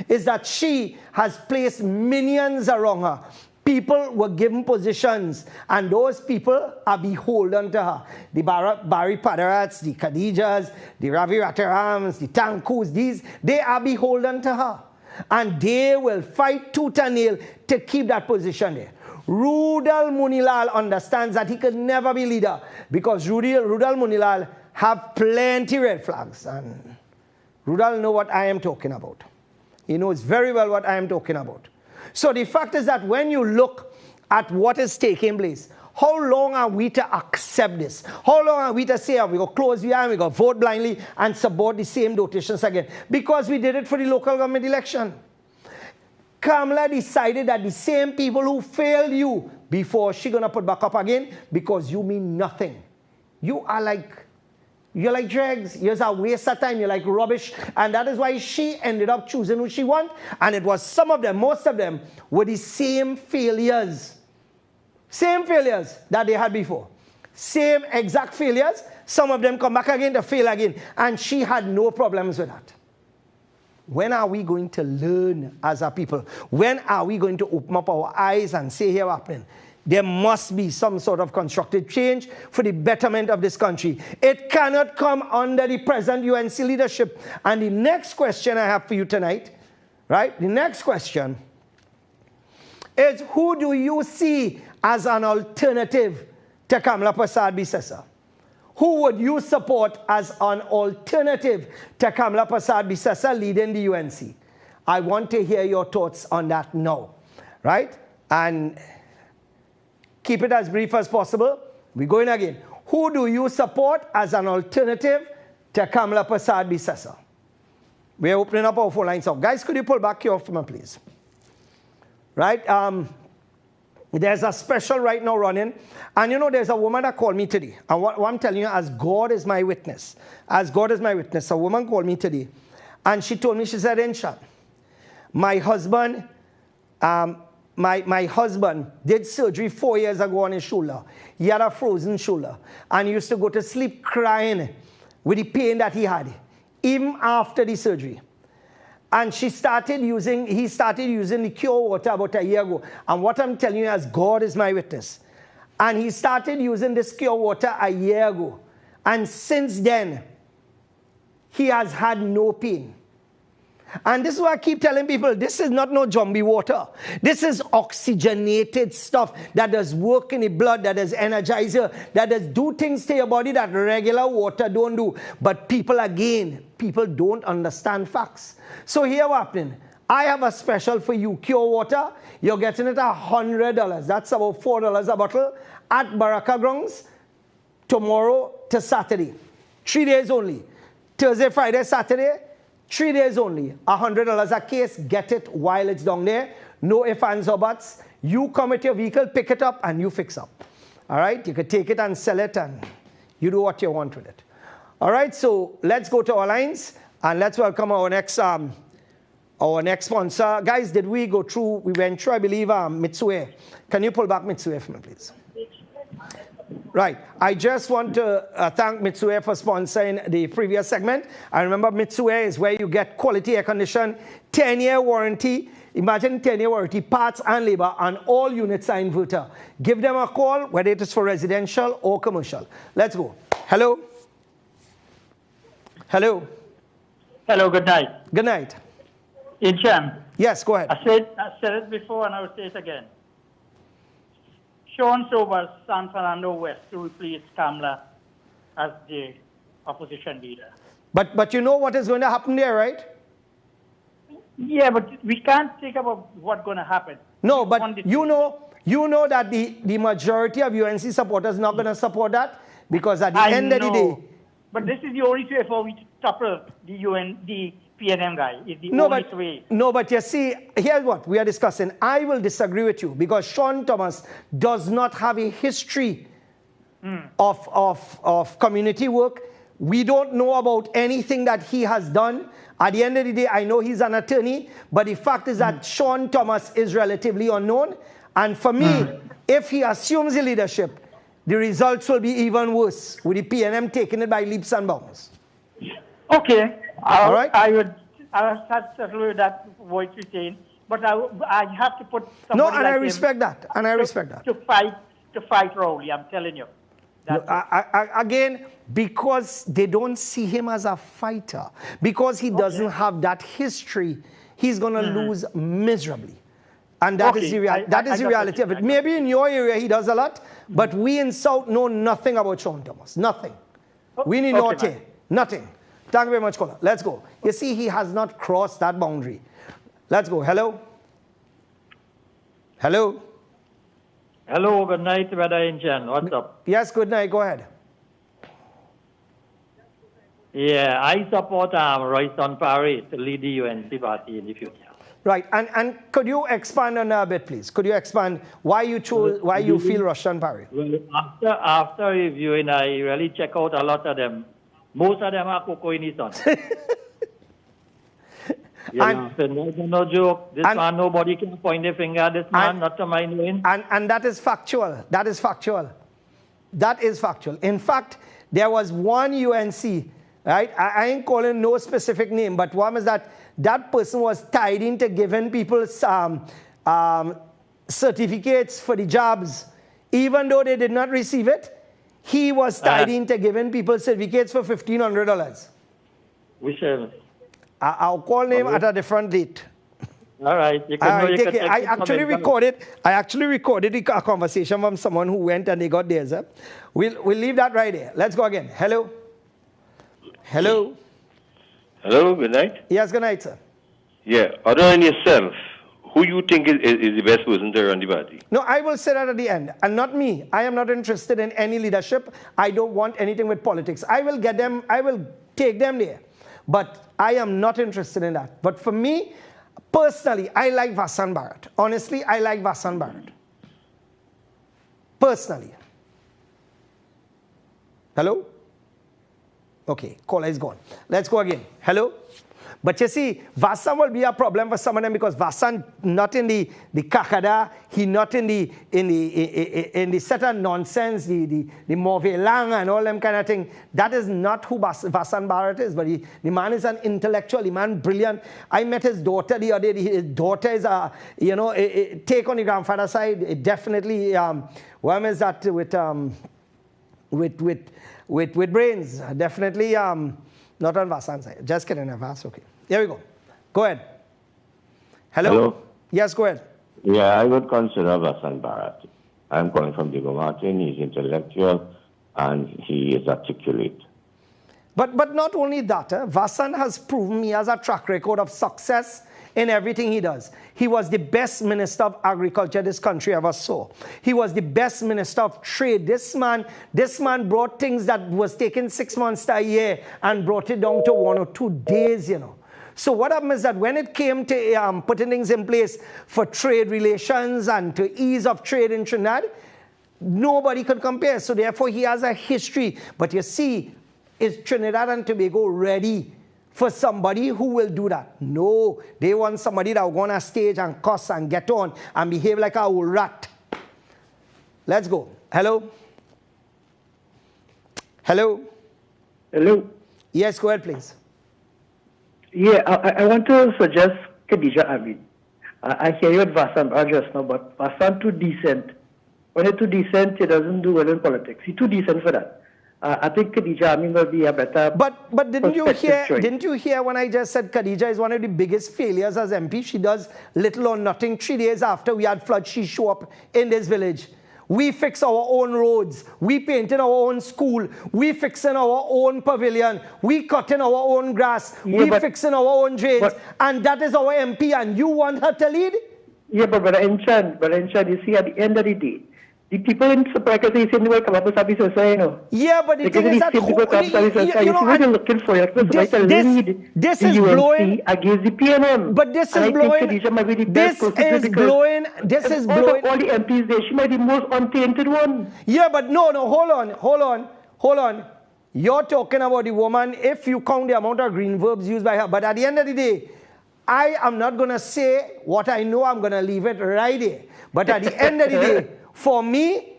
B: is that she has placed minions around her. People were given positions, and those people are beholden to her. The Barry Padarats, the Khadijas, the Ravi Ratarams, the Tankus, they are beholden to her. And they will fight tooth and nail to keep that position there. Rudal Munilal understands that he could never be leader because Rudal Munilal have plenty red flags. And Rudal know what I am talking about. He knows very well what I am talking about. So the fact is that when you look at what is taking place, how long are we to accept this? How long are we to say, we go close the eye, we go vote blindly and support the same dotations again? Because we did it for the local government election. Kamala decided that the same people who failed you before, she gonna put back up again because you mean nothing. You're like dregs. You're a waste of time. You're like rubbish. And that is why she ended up choosing who she wants. And it was some of them, most of them, were the same failures. Same failures that they had before. Same exact failures. Some of them come back again to fail again. And she had no problems with that. When are we going to learn as a people? When are we going to open up our eyes and say, here happening? There must be some sort of constructive change for the betterment of this country. It cannot come under the present UNC leadership. And the next question I have for you tonight, right? The next question is, who do you see as an alternative to Kamala Persad-Bissessar? Who would you support as an alternative to Kamala Persad-Bissessar leading the UNC? I want to hear your thoughts on that now, right? And keep it as brief as possible. We're going again. Who do you support as an alternative to Kamala Persad-Bissessar? We're opening up our phone lines now. Guys, could you pull back your phone, please? Right? There's a special right now running. And you know, there's a woman that called me today. And what I'm telling you, as God is my witness, as God is my witness, a woman called me today. And she told me, she said, Insha, my husband, my husband did surgery 4 years ago on his shoulder. He had a frozen shoulder. And he used to go to sleep crying with the pain that he had, even after the surgery. And he started using the Cure Water about a year ago. And what I'm telling you, as God is my witness. And he started using this Cure Water a year ago. And since then, he has had no pain. And this is why I keep telling people, this is not no zombie water. This is oxygenated stuff that does work in the blood, that does energizer, that does do things to your body that regular water don't do. But people don't understand facts. So here what's happening. I have a special for you, Cure Water. You're getting it $100. That's about $4 a bottle at Baraka Grounds tomorrow to Saturday. 3 days only. Thursday, Friday, Saturday. 3 days only, $100 a case. Get it while it's down there. no ifs, ands, or buts. You come with your vehicle, pick it up, and you fix up. All right? You could take it and sell it, and you do what you want with it. All right, so let's go to our lines, and let's welcome our next sponsor. Guys, did we go through, we went through, I believe, Mitsue. Can you pull back Mitsue for me, please? Right. I just want to thank Mitsue for sponsoring the previous segment. I remember Mitsue is where you get quality air condition, 10-year warranty. Imagine 10-year warranty, parts and labor, and all units are inverter. Give them a call, whether it is for residential or commercial. Let's go. Hello? Hello?
C: Hello, good night.
B: Good night.
C: Inchan.
B: Yes, go ahead.
C: I said it before and I will say it again. Sean Sobers, San Fernando West, to replace Kamala as the opposition leader.
B: But you know what is going to happen there, right?
C: Yeah, but we can't think about what's going to happen.
B: No, but you know that the majority of UNC supporters are not going to support that, because at the end of the day...
C: But this is the only way for we to topple the PNM guy. It's the only way.
B: No, but you see, here's what we are discussing. I will disagree with you, because Sean Thomas does not have a history of community work. We don't know about anything that he has done. At the end of the day, I know he's an attorney, but the fact is that Sean Thomas is relatively unknown. And for me, if he assumes the leadership, the results will be even worse, with the PNM taking it by leaps and bounds.
C: Okay.
B: All right.
C: I'll settle with that what you're saying, but I have to put somebody
B: No, and
C: like
B: I respect that. And I respect that.
C: To fight Rowley, I'm telling you.
B: Again, because they don't see him as a fighter, because he doesn't have that history, he's going to lose miserably. And that is the reality of it. Maybe in your area he does a lot, but we in South know nothing about Sean Thomas. Nothing. We need Norte. Nothing. Thank you very much, caller. Let's go. You see, he has not crossed that boundary. Let's go. Hello? Hello?
L: Hello, good night, Brother Inchan. What's up?
B: Yes, good night. Go ahead.
L: Yeah, I support Royston Parry to lead the UNC party in the future.
B: Right, and could you expand on that a bit, please? Could you expand why you chose, why you feel Royston Parry?
L: Well, after reviewing, I really check out a lot of them. Most of them are Coco in his son. No joke. This man, nobody can point a finger at this man, not to my knowing.
B: And that is factual. That is factual. That is factual. In fact, there was one UNC, right? I ain't calling no specific name, but one is that person was tied into giving people certificates for the jobs, even though they did not receive it. He was tied into giving people certificates for $1,500.
L: Which
B: I'll call him at a different date.
L: All right.
B: I actually recorded a conversation from someone who went and they got theirs. We'll leave that right there. Let's go again. Hello? Hello?
M: Hello, good night.
B: Yes, good night, sir.
M: Yeah, other than yourself, who you think is the best person to run the party?
B: No, I will say that at the end, and not me. I am not interested in any leadership. I don't want anything with politics. I will get them, I will take them there. But I am not interested in that. But for me, personally, I like Vasant Bharat. Honestly, I like Vasant Bharat. Personally. Hello? Okay, caller is gone. Let's go again. Hello? But you see, Vasant will be a problem for some of them, because Vasant not in the kakada, he not in the set of nonsense, the Mauvais Lang and all them kind of thing. That is not who Vasant Bharat is. But the man is an intellectual, the man brilliant. I met his daughter the other day. His daughter is a take on the grandfather side. It definitely one is that with brains. Definitely not on Vasant's side. Just kidding, Vas. Okay. Here we go. Go ahead. Hello? Yes, go ahead.
G: Yeah, I would consider Vasant Bharat. I'm calling from Diego Martin. He's intellectual and he is articulate.
B: But not only that, Vasant has proven he has a track record of success in everything he does. He was the best minister of agriculture this country ever saw. He was the best minister of trade. This man brought things that was taking 6 months to a year and brought it down to 1 or 2 days, So what happened is that when it came to putting things in place for trade relations and to ease of trade in Trinidad, nobody could compare. So therefore, he has a history. But you see, is Trinidad and Tobago ready for somebody who will do that? No. They want somebody that will go on a stage and cuss and get on and behave like a old rat. Let's go. Hello? Hello?
N: Hello?
B: Yes, go ahead, please.
N: Yeah, I want to suggest Khadija Amin. I hear you at Vasan just now, but Vasan too decent. When you're too decent, he doesn't do well in politics. He's too decent for that. I think Khadija Amin will be a better.
B: But didn't you hear? Didn't you hear when I just said Khadija is one of the biggest failures as MP? She does little or nothing. 3 days after we had flood, she show up in this village. We fix our own roads. We painted our own school. We fixing our own pavilion. We cutting our own grass. We fixing our own drains. And that is our MP. And you want her to lead?
N: Yeah, but Enchan, you see, at the end of the day, the people in Supaka say they will come up with services, you know.
B: Yeah, but the thing is that
N: looking for this
B: is blowing
N: against the PNM.
B: But this is blowing. This is blowing.
N: All the MPs there, she might be the most untainted one.
B: Yeah, but no, hold on. You're talking about the woman if you count the amount of green verbs used by her. But at the end of the day, I am not going to say what I know. I'm going to leave it right there. But at the end of the day, for me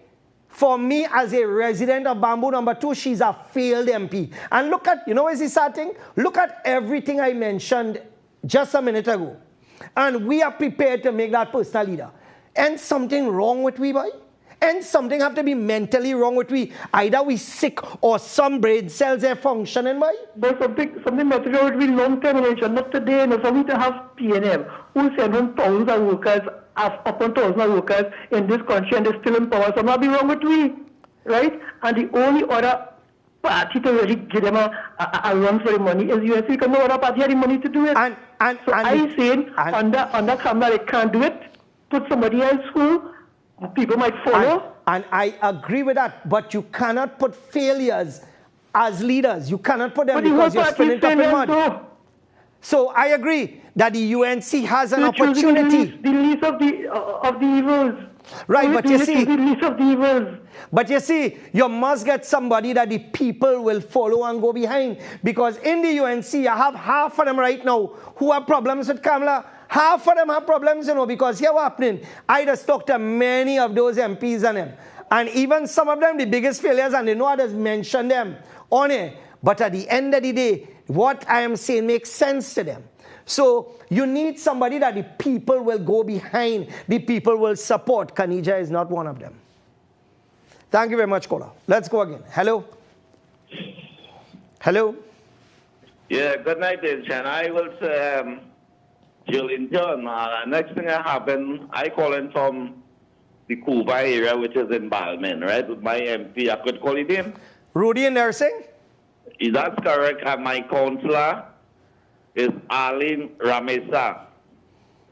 B: as a resident of Bamboo number 2, she's a failed MP. And look at, you know, is this starting? Look at everything I mentioned just a minute ago. And we are prepared to make that person a leader. And something wrong with we, boy? And something have to be mentally wrong with we. Either we sick or some brain cells are functioning, boy.
N: But something material would be long-term in nature, not today. No, for me to have PNM, who send on thousands of workers, upon thousands of workers in this country, and they're still in power. So not be wrong with we, right? And the only other party to really give them a run for the money is USC, because no other party had the money to do it. I say under Kamala, they can't do it. Put somebody else who people might follow.
B: And I agree with that, but you cannot put failures as leaders. You cannot put them because you're spinning top in mud. So I agree that the UNC has an opportunity.
N: The least of the evils.
B: Right, but you see,
N: the least of the evils.
B: But you see, you must get somebody that the people will follow and go behind. Because in the UNC, you have half of them right now who have problems with Kamala. Half of them have problems, you know, because here what's happening. I just talked to many of those MPs and them. And even some of them, the biggest failures, and they know others mention them on it. But at the end of the day, what I am saying makes sense to them. So you need somebody that the people will go behind, the people will support. Khadija is not one of them. Thank you very much, Kola. Let's go again. Hello? Hello?
O: Yeah, good night, Enchan. I will say, Jillian John, next thing that happened, I call in from the Cuba area, which is in Balmain, right? With my MP, I could call it him.
B: Rudy and Nursing?
O: Is that correct? And my counselor is Arlene Ramesa.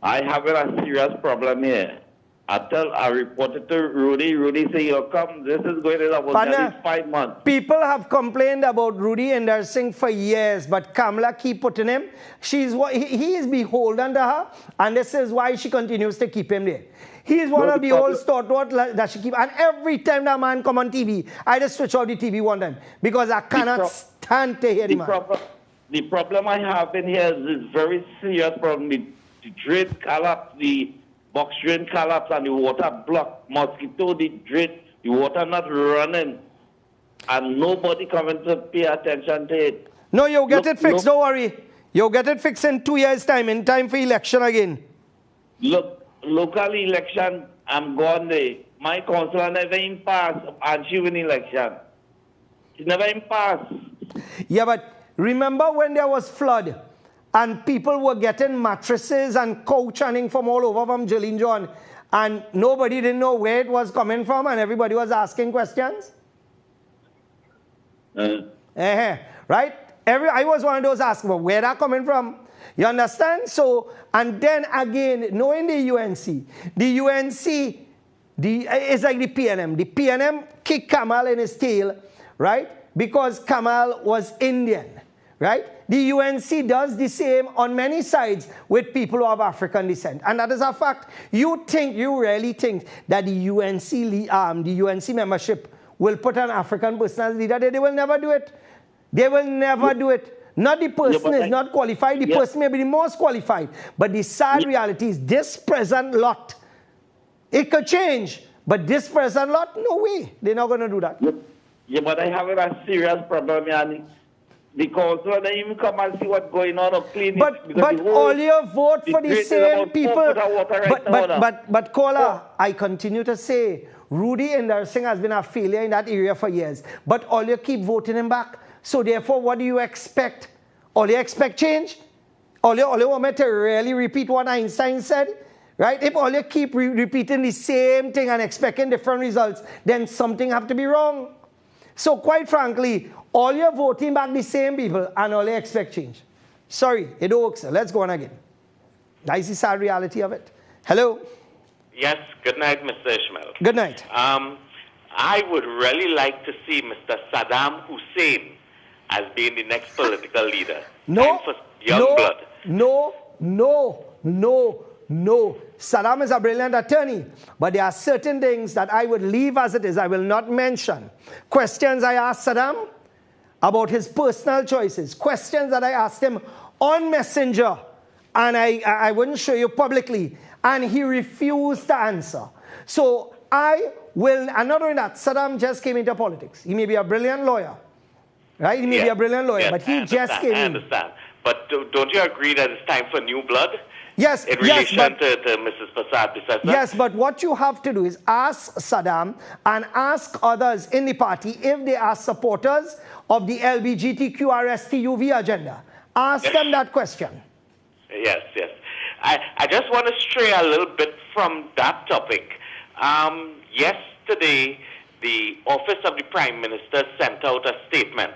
O: I have a serious problem here. I reported to Rudy. Rudy said, "You come. This is going to about at least 5 months."
B: People have complained about Rudy and Nursing for years, but Kamala keep putting him. He is beholden to her, and this is why she continues to keep him there. He is one of the old stalwart that she keep. And every time that man come on TV, I just switch off the TV one time because I cannot stand to hear the man.
O: The problem I have in here is this very serious problem. The drain collapse, the box drain collapse, and the water block. Mosquito, the drain, the water not running, and nobody coming to pay attention to it.
B: No, you'll get it fixed. Don't worry. You'll get it fixed in 2 years' time, in time for election again.
O: Look, local election, I'm gone there. My councillor never even passed, and she win election. She never even passed.
B: Yeah, but remember when there was flood and people were getting mattresses and couch churning from all over from Jillian John, and nobody didn't know where it was coming from, and everybody was asking questions? Right? I was one of those asking, well, where that coming from? You understand? So, and then again, knowing the UNC is like the PNM. The PNM kicked Kamal in his tail, right? Because Kamal was Indian, right? The UNC does the same on many sides with people who have African descent. And that is a fact. You really think that the UNC membership will put an African person as leader? They will never do it. They will never do it. Not the person is not qualified. The person may be the most qualified. But the sad reality is this present lot, it could change. But this present lot, no way. They're not going to do that.
O: Yeah, but I have a serious problem, Yanni. Because when they even come and see what's going on up clean.
B: But all you vote for the same people. But Kola, I continue to say, Rudy Indersingh has been a failure in that area for years. But all you keep voting him back. So therefore, what do you expect? All you expect change? All you want me to really repeat what Einstein said? Right? If all you keep repeating the same thing and expecting different results, then something have to be wrong. So quite frankly, all you're voting back the same people and all you expect change. Sorry, it don't work, sir. Let's go on again. That's the sad reality of it. Hello?
P: Yes, good night, Mr. Ishmael.
B: Good night.
P: I would really like to see Mr. Saddam Hussein as being the next political leader.
B: No,
P: for young blood.
B: No. Saddam is a brilliant attorney, but there are certain things that I would leave as it is. I will not mention. Questions I asked Saddam about his personal choices. Questions that I asked him on Messenger, and I wouldn't show you publicly, and he refused to answer. So I will, and not only that, Saddam just came into politics. He may be a brilliant lawyer, right? He may be a brilliant lawyer, but he just came in.
P: I understand. But don't you agree that it's time for new blood?
B: Yes,
P: in relation to Mrs. Prasad.
B: Yes, but what you have to do is ask Saddam and ask others in the party if they are supporters of the LGBTQRSTUV agenda. Ask them that question.
P: Yes. I just want to stray a little bit from that topic. Yesterday, the Office of the Prime Minister sent out a statement.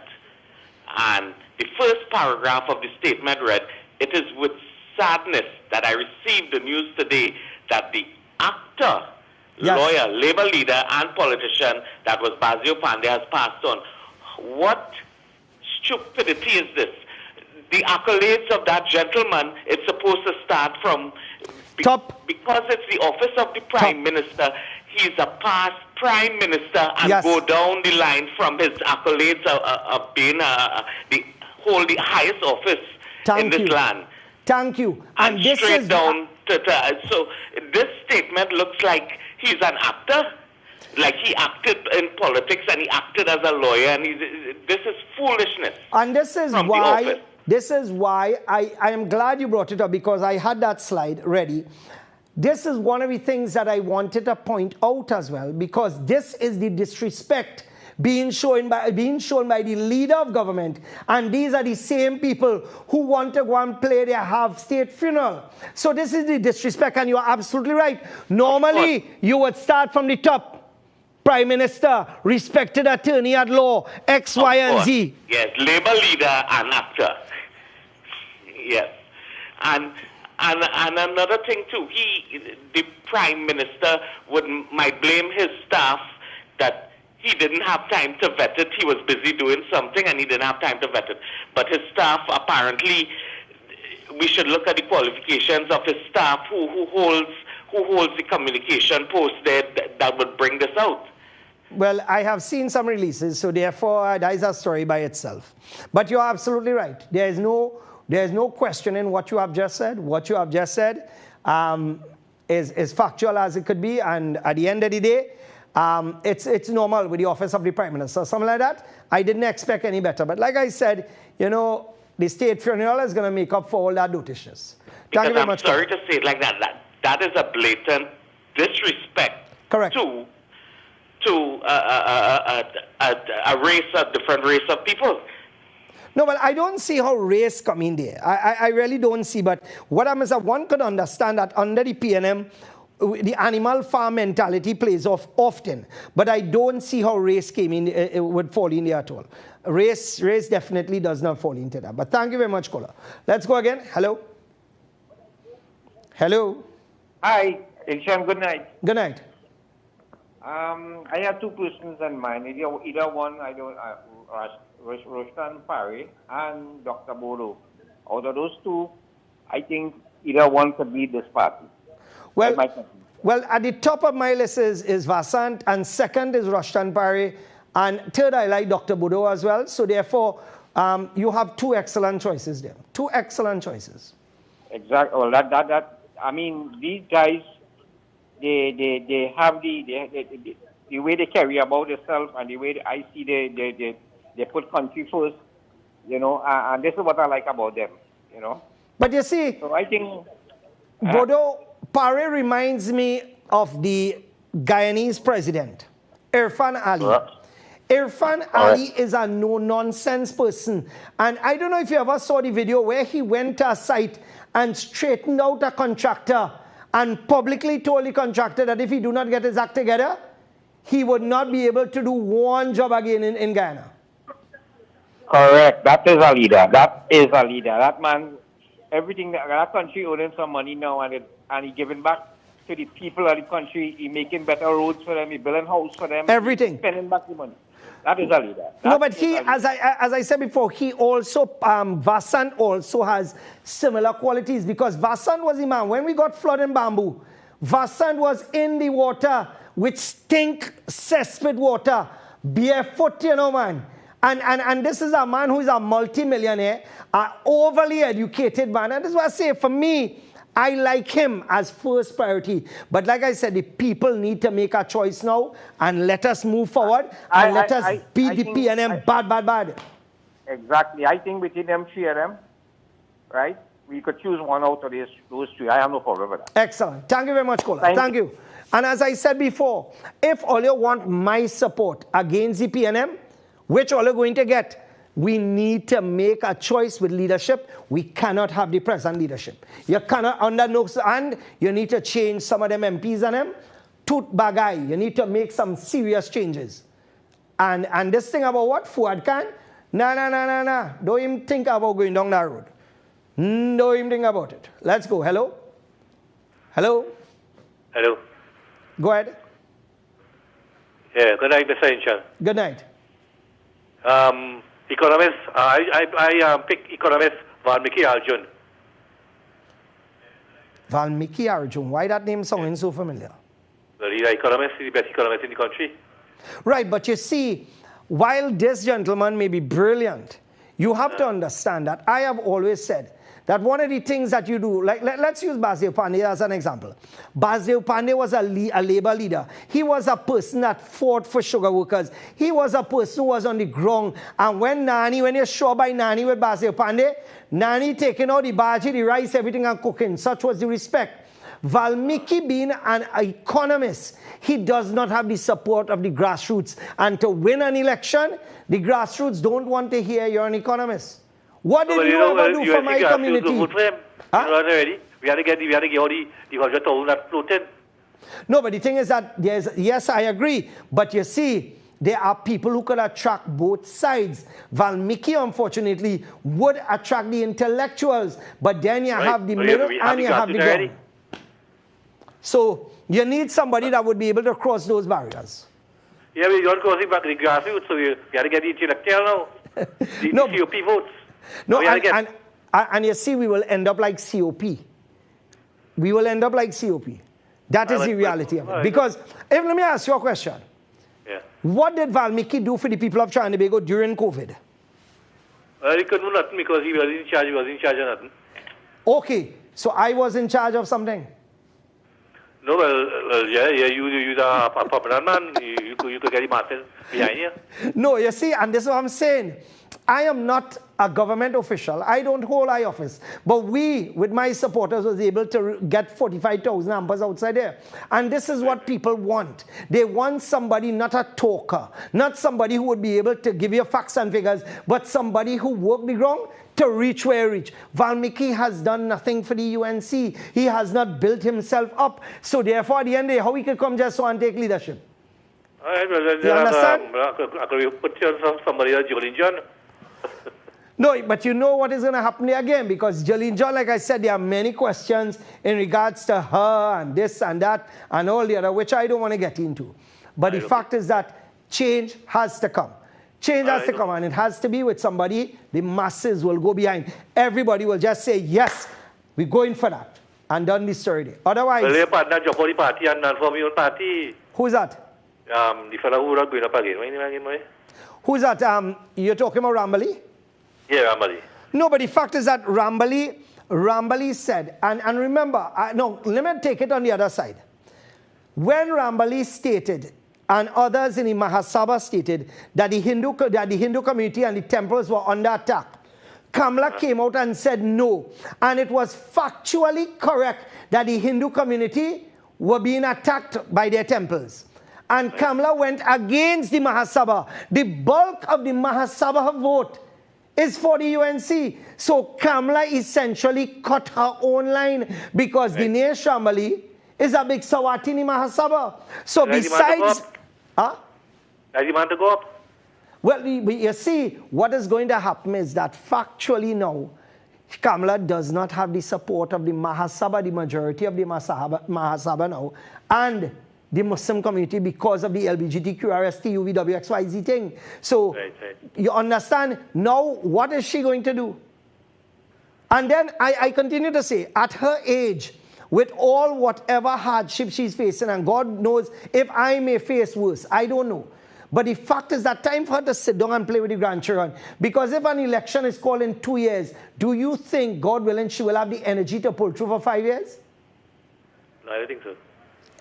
P: And the first paragraph of the statement read, "It is with sadness that I received the news today that the actor, lawyer, labor leader, and politician that was Basio Pandey has passed on." What stupidity is this? The accolades of that gentleman, it's supposed to start from... Because it's the office of the Prime Minister, he's a past Prime Minister and go down the line from his accolades of being hold the highest office in this land.
B: Thank you.
P: And this straight is down so this statement looks like he's an actor. Like he acted in politics and he acted as a lawyer, and this is foolishness.
B: And this is why I am glad you brought it up, because I had that slide ready. This is one of the things that I wanted to point out as well, because this is the disrespect being shown by the leader of government, and these are the same people who want to go and play their half-state funeral. So this is the disrespect, and you are absolutely right. Normally, you would start from the top. Prime Minister, respected attorney at law, X, Y, and Z.
P: Yes, labor leader and actor. Yes. And another thing too, the Prime Minister might blame his staff that he didn't have time to vet it. He was busy doing something and he didn't have time to vet it. But his staff, apparently, we should look at the qualifications of his staff who holds the communication post there that would bring this out.
B: Well, I have seen some releases, so therefore that is a story by itself. But you're absolutely right. There is no question in what you have just said. What you have just said is factual as it could be, and at the end of the day, it's normal with the office of the Prime Minister. Something like that, I didn't expect any better. But like I said, the state funeral is going to make up for all that dotishness. Thank you very much.
P: I'm sorry to say it like that. That is a blatant disrespect to a different race of people.
B: No, but I don't see how race come in there. I really don't see. But what I'm saying, one could understand that under the PNM, the animal farm mentality plays off often. But I don't see how race came in, it would fall in there at all. Race definitely does not fall into that. But thank you very much, Kola. Let's go again. Hello. Hello.
H: Hi, Sean. Good night.
B: Good night.
H: I have two questions in mind. Either one, I don't Roshan Parry and Dr. Bodo. Out of those two, I think either one could lead this party.
B: Well, at the top of my list is Vasant, and second is Roshan Parry, and third I like Dr. Bodo as well. So therefore, you have two excellent choices there. Two excellent choices.
H: Exactly. Well, I mean, these guys, they have the way they carry about themselves and the way I see they put country first, you know, and this is what I like about them, you know.
B: But you see,
H: so I think
B: Bodo Parry reminds me of the Guyanese president, Irfan Ali. Irfan Ali is a no-nonsense person. And I don't know if you ever saw the video where he went to a site and straightened out a contractor and publicly told the contractor that if he do not get his act together, he would not be able to do one job again in Guyana.
H: Correct. That is a leader. That is a leader. That man, everything, that country owing some money now and he giving back to the people of the country. He making better roads for them. He building house for them.
B: Everything.
H: Spending back the money. That is a leader.
B: No, but he, as I said before, he also, Vasant also has similar qualities, because Vasant was the man. When we got flood in Bamboo, Vasant was in the water with stink cesspit water, barefoot, you know, man. And this is a man who is a multi-millionaire, an overly educated man. And this is what I say, for me, I like him as first priority. But like I said, the people need to make a choice now and let us move forward and let us beat the PNM bad.
H: Exactly. I think between them three of them, right, we could choose one out of those three. I have no problem with that.
B: Excellent. Thank you very much, Kola. Thank you. And as I said before, if all you want my support against the PNM, which all you're going to get, we need to make a choice with leadership. We cannot have the present leadership. You cannot, under no, and you need to change some of them MPs and them. Tooth bagay. You need to make some serious changes. And this thing about what? Fuad Khan? Nah. Don't even think about going down that road. Don't even think about it. Let's go. Hello? Hello?
Q: Hello.
B: Go ahead.
Q: Yeah, good night, Mr. Inchal.
B: Good night.
Q: Economist, I pick economist Valmiki Arjun.
B: Valmiki Arjun. Why that name sounding so familiar?
Q: The leader economist, the best economist in the country.
B: Right, but you see, while this gentleman may be brilliant, you have to understand that I have always said that one of the things that you do, like let's use Basdev Pandey as an example. Basdev Pandey was a labor leader. He was a person that fought for sugar workers. He was a person who was on the ground. And when you show by Nani with Basdev Pandey, Nani taking out the bhaji, the rice, everything and cooking. Such was the respect. Valmiki being an economist, he does not have the support of the grassroots. And to win an election, the grassroots don't want to hear you're an economist. What did you ever do for my community?
Q: Huh? We had to get all the 100,000 that floated.
B: No, but the thing is that, yes, I agree. But you see, there are people who could attract both sides. Valmiki, unfortunately, would attract the intellectuals. But then you have the middle and you have the ground. So you need somebody that would be able to cross those barriers.
Q: Yeah, we're not crossing back the grassroots, so we got to get the intellectual now. The COP votes.
B: No, and you see, we will end up like COP. We will end up like COP. That is the reality of it. Because, let me ask you a question.
Q: Yeah.
B: What did Valmiki do for the people of Trinidad and Tobago during COVID?
Q: He couldn't do nothing because he was in charge. He was in charge of nothing.
B: Okay, so I was in charge of something.
Q: No, yeah, you're a popular man. You could get the masses behind you.
B: No, you see, and this is what I'm saying. I am not a government official. I don't hold high office. But we, with my supporters, was able to get 45,000 amperes outside there. And this is what people want. They want somebody, not a talker, not somebody who would be able to give you facts and figures, but somebody who worked the ground to reach where he reached. Valmiki has done nothing for the UNC. He has not built himself up. So therefore, at the end of the day, how he could come just so and take leadership?
Q: You understand? I could put somebody like Jolene John.
B: No, but you know what is going to happen there again, because Jolene John, like I said, there are many questions in regards to her and this and that and all the other, which I don't want to get into. But the fact is that change has to come. Change has to come, and it has to be with somebody the masses will go behind. Everybody will just say, yes, we're going for that. And done this story. Otherwise... Who's that? Who's that? You're talking about Rambali?
Q: Yeah, Rambali.
B: No, but the fact is that Rambali said, and remember, no, let me take it on the other side. When Rambali stated, and others in the Mahasabha stated, that the Hindu community and the temples were under attack, Kamla came out and said no. And it was factually correct that the Hindu community were being attacked by their temples. And Kamla went against the Mahasabha. The bulk of the Mahasabha vote is for the UNC. So Kamla essentially cut her own line because Dinesh Rambali is a big Sawatini Mahasabha. So besides... Huh?
Q: I demand to go up.
B: Well, you see, what is going to happen is that factually now, Kamla does not have the support of the Mahasabha, the majority of the Mahasabha now, and the Muslim community because of the LGBTQRST, UVWXYZ thing. So, you understand, now what is she going to do? And then I continue to say, at her age, with all whatever hardship she's facing, and God knows if I may face worse, I don't know. But the fact is that time for her to sit down and play with the grandchildren. Because if an election is called in 2 years, do you think, God willing, she will have the energy to pull through for 5 years?
Q: No, I don't think so.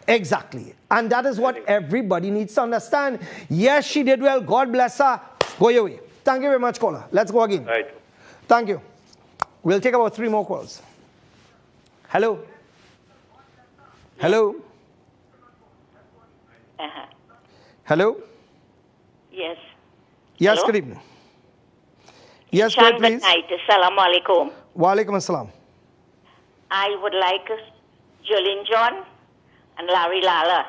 B: Exactly. And that is what everybody needs to understand. Yes, she did well. God bless her. Go your way. Thank you very much, caller. Let's go again.
Q: Right.
B: Thank you. We'll take about 3 more calls. Hello. Hello. Hello.
R: Yes.
B: Yes,
R: Hello?
B: good evening. Yes, go ahead, please.
R: Good night. Assalamu alaikum.
B: Wa alaikum assalam.
R: I would like Jolene John and Larry Lala.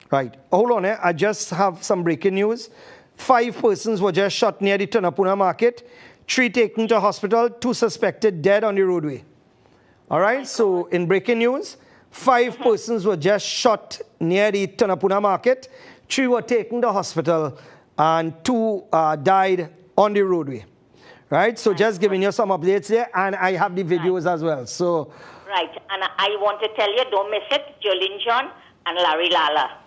B: Right. Hold on. I just have some breaking news. 5 persons were just shot near the Tunapuna market. 3 taken to hospital. 2 suspected dead on the roadway. All right. So in breaking news, 5 persons were just shot near the Tunapuna market. 3 were taken to hospital and 2 died on the roadway. Right? So just giving you some updates there, and I have the videos as well. So.
R: Right. And I want to tell you, don't miss it, Jolene John and Larry Lala.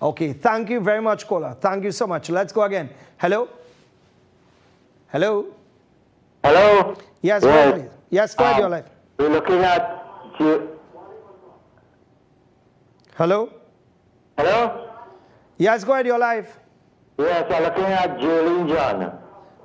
B: Okay. Thank you very much, caller. Thank you so much. Let's go again. Hello? Hello?
G: Hello?
B: Yes, go ahead, please. Yes, go ahead, you're live.
G: We're looking at...
B: Hello?
G: Hello?
B: Yes, go ahead, you're live.
G: Yes, I'm looking at Jolene John.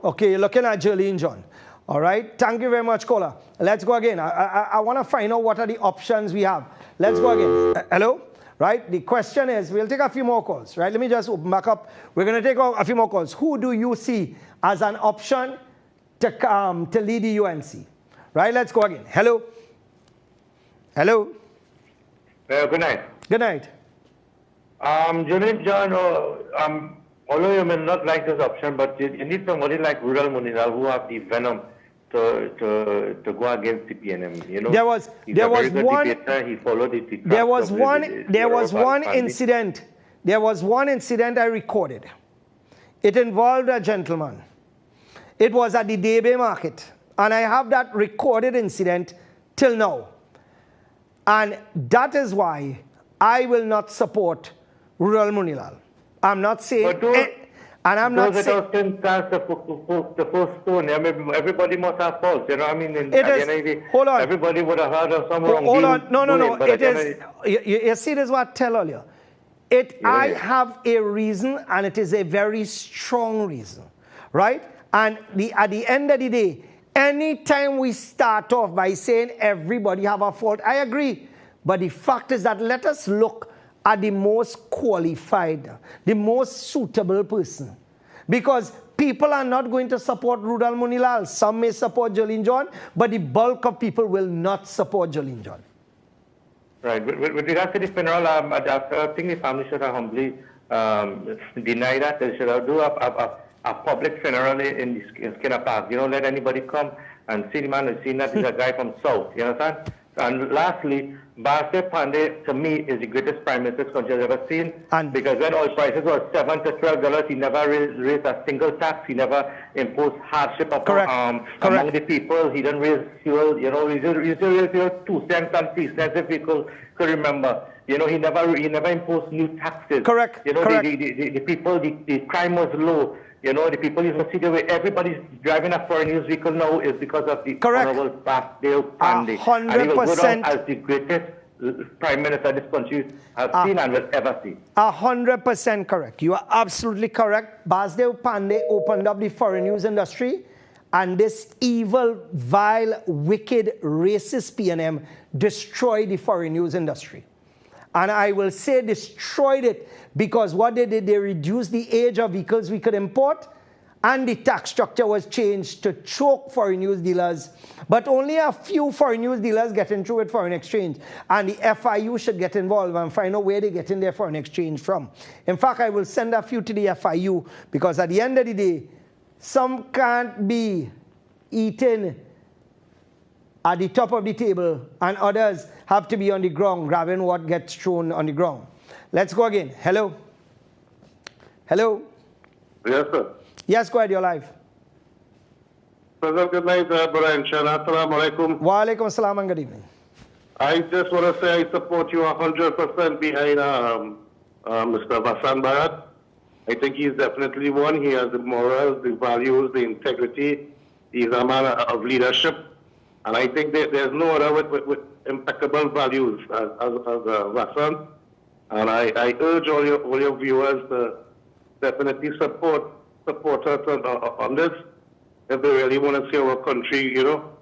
B: Okay, you're looking at Jolene John. All right. Thank you very much, caller. Let's go again. I want to find out what are the options we have. Let's go again. Hello? Right? The question is, we'll take a few more calls. Right? Let me just open back up. We're going to take a few more calls. Who do you see as an option to lead the UNC? Right? Let's go again. Hello? Hello?
S: Good night.
B: Good night.
S: Jolene John, although you may not like this option, but you need somebody like Rural Munilal who have the venom to go against the PNM. You know, there was
B: one
S: debater. He followed it.
B: There was one incident I recorded. It involved a gentleman. It was at the Debe market, and I have that recorded incident till now. And that is why I will not support Rural Munilal. I'm not saying, and I'm not saying.
S: The first stone. I mean, everybody must have faults. You know, I mean,
B: hold on.
S: Everybody would have heard of some wrong.
B: Hold on, no. It is. You see, this is what I tell earlier. I have a reason, and it is a very strong reason, right? And at the end of the day, anytime we start off by saying everybody have a fault, I agree. But the fact is that let us look at the most qualified, the most suitable person. Because people are not going to support Rural Munilal. Some may support Jolene John, but the bulk of people will not support Jolene John.
S: Right. With regard to the funeral, I think the family should have humbly deny that. They should do a public funeral in Skinner Park. You know, let anybody come and see the man who's seen that he's a guy from South. You understand? And lastly, Bharat Pandey, to me, is the greatest prime minister this country has ever seen. Because when oil prices were $7 to $12, he never raised a single tax. He never imposed hardship upon among the people. He didn't raise fuel. You know, he used to raise fuel 2 cents and 3 cents, if people could remember. You know, he never imposed new taxes.
B: Correct.
S: You know, the people, the crime was low. You know, the people used to see the way everybody's driving a foreign use vehicle now is because of the Honorable Basdeo Pandey.
B: 100%.
S: And he will go down as the greatest prime minister this country has seen and will ever see.
B: 100% correct. You are absolutely correct. Basdeo Pandey opened up the foreign news industry, and this evil, vile, wicked, racist PNM destroyed the foreign news industry. And I will say destroyed it because what they did, they reduced the age of vehicles we could import, and the tax structure was changed to choke foreign news dealers. But only a few foreign news dealers get into with foreign exchange, and the FIU should get involved and find out where they get in their foreign exchange from. In fact, I will send a few to the FIU because at the end of the day, some can't be eating at the top of the table, and others have to be on the ground, grabbing what gets thrown on the ground. Let's go again. Hello? Hello?
T: Yes, sir.
B: Yes, go ahead, you're live.
T: President, good night, Brian Chan. Assalamu alaikum.
B: Wa alaikum assalam and good evening.
T: I just want to say I support you 100% behind Mr. Vasant Bharat. I think he's definitely one. He has the morals, the values, the integrity. He's a man of leadership. And I think there's no other with impeccable values as Vasant. And I urge all your viewers to definitely support us on this if they really want to see our country, you know,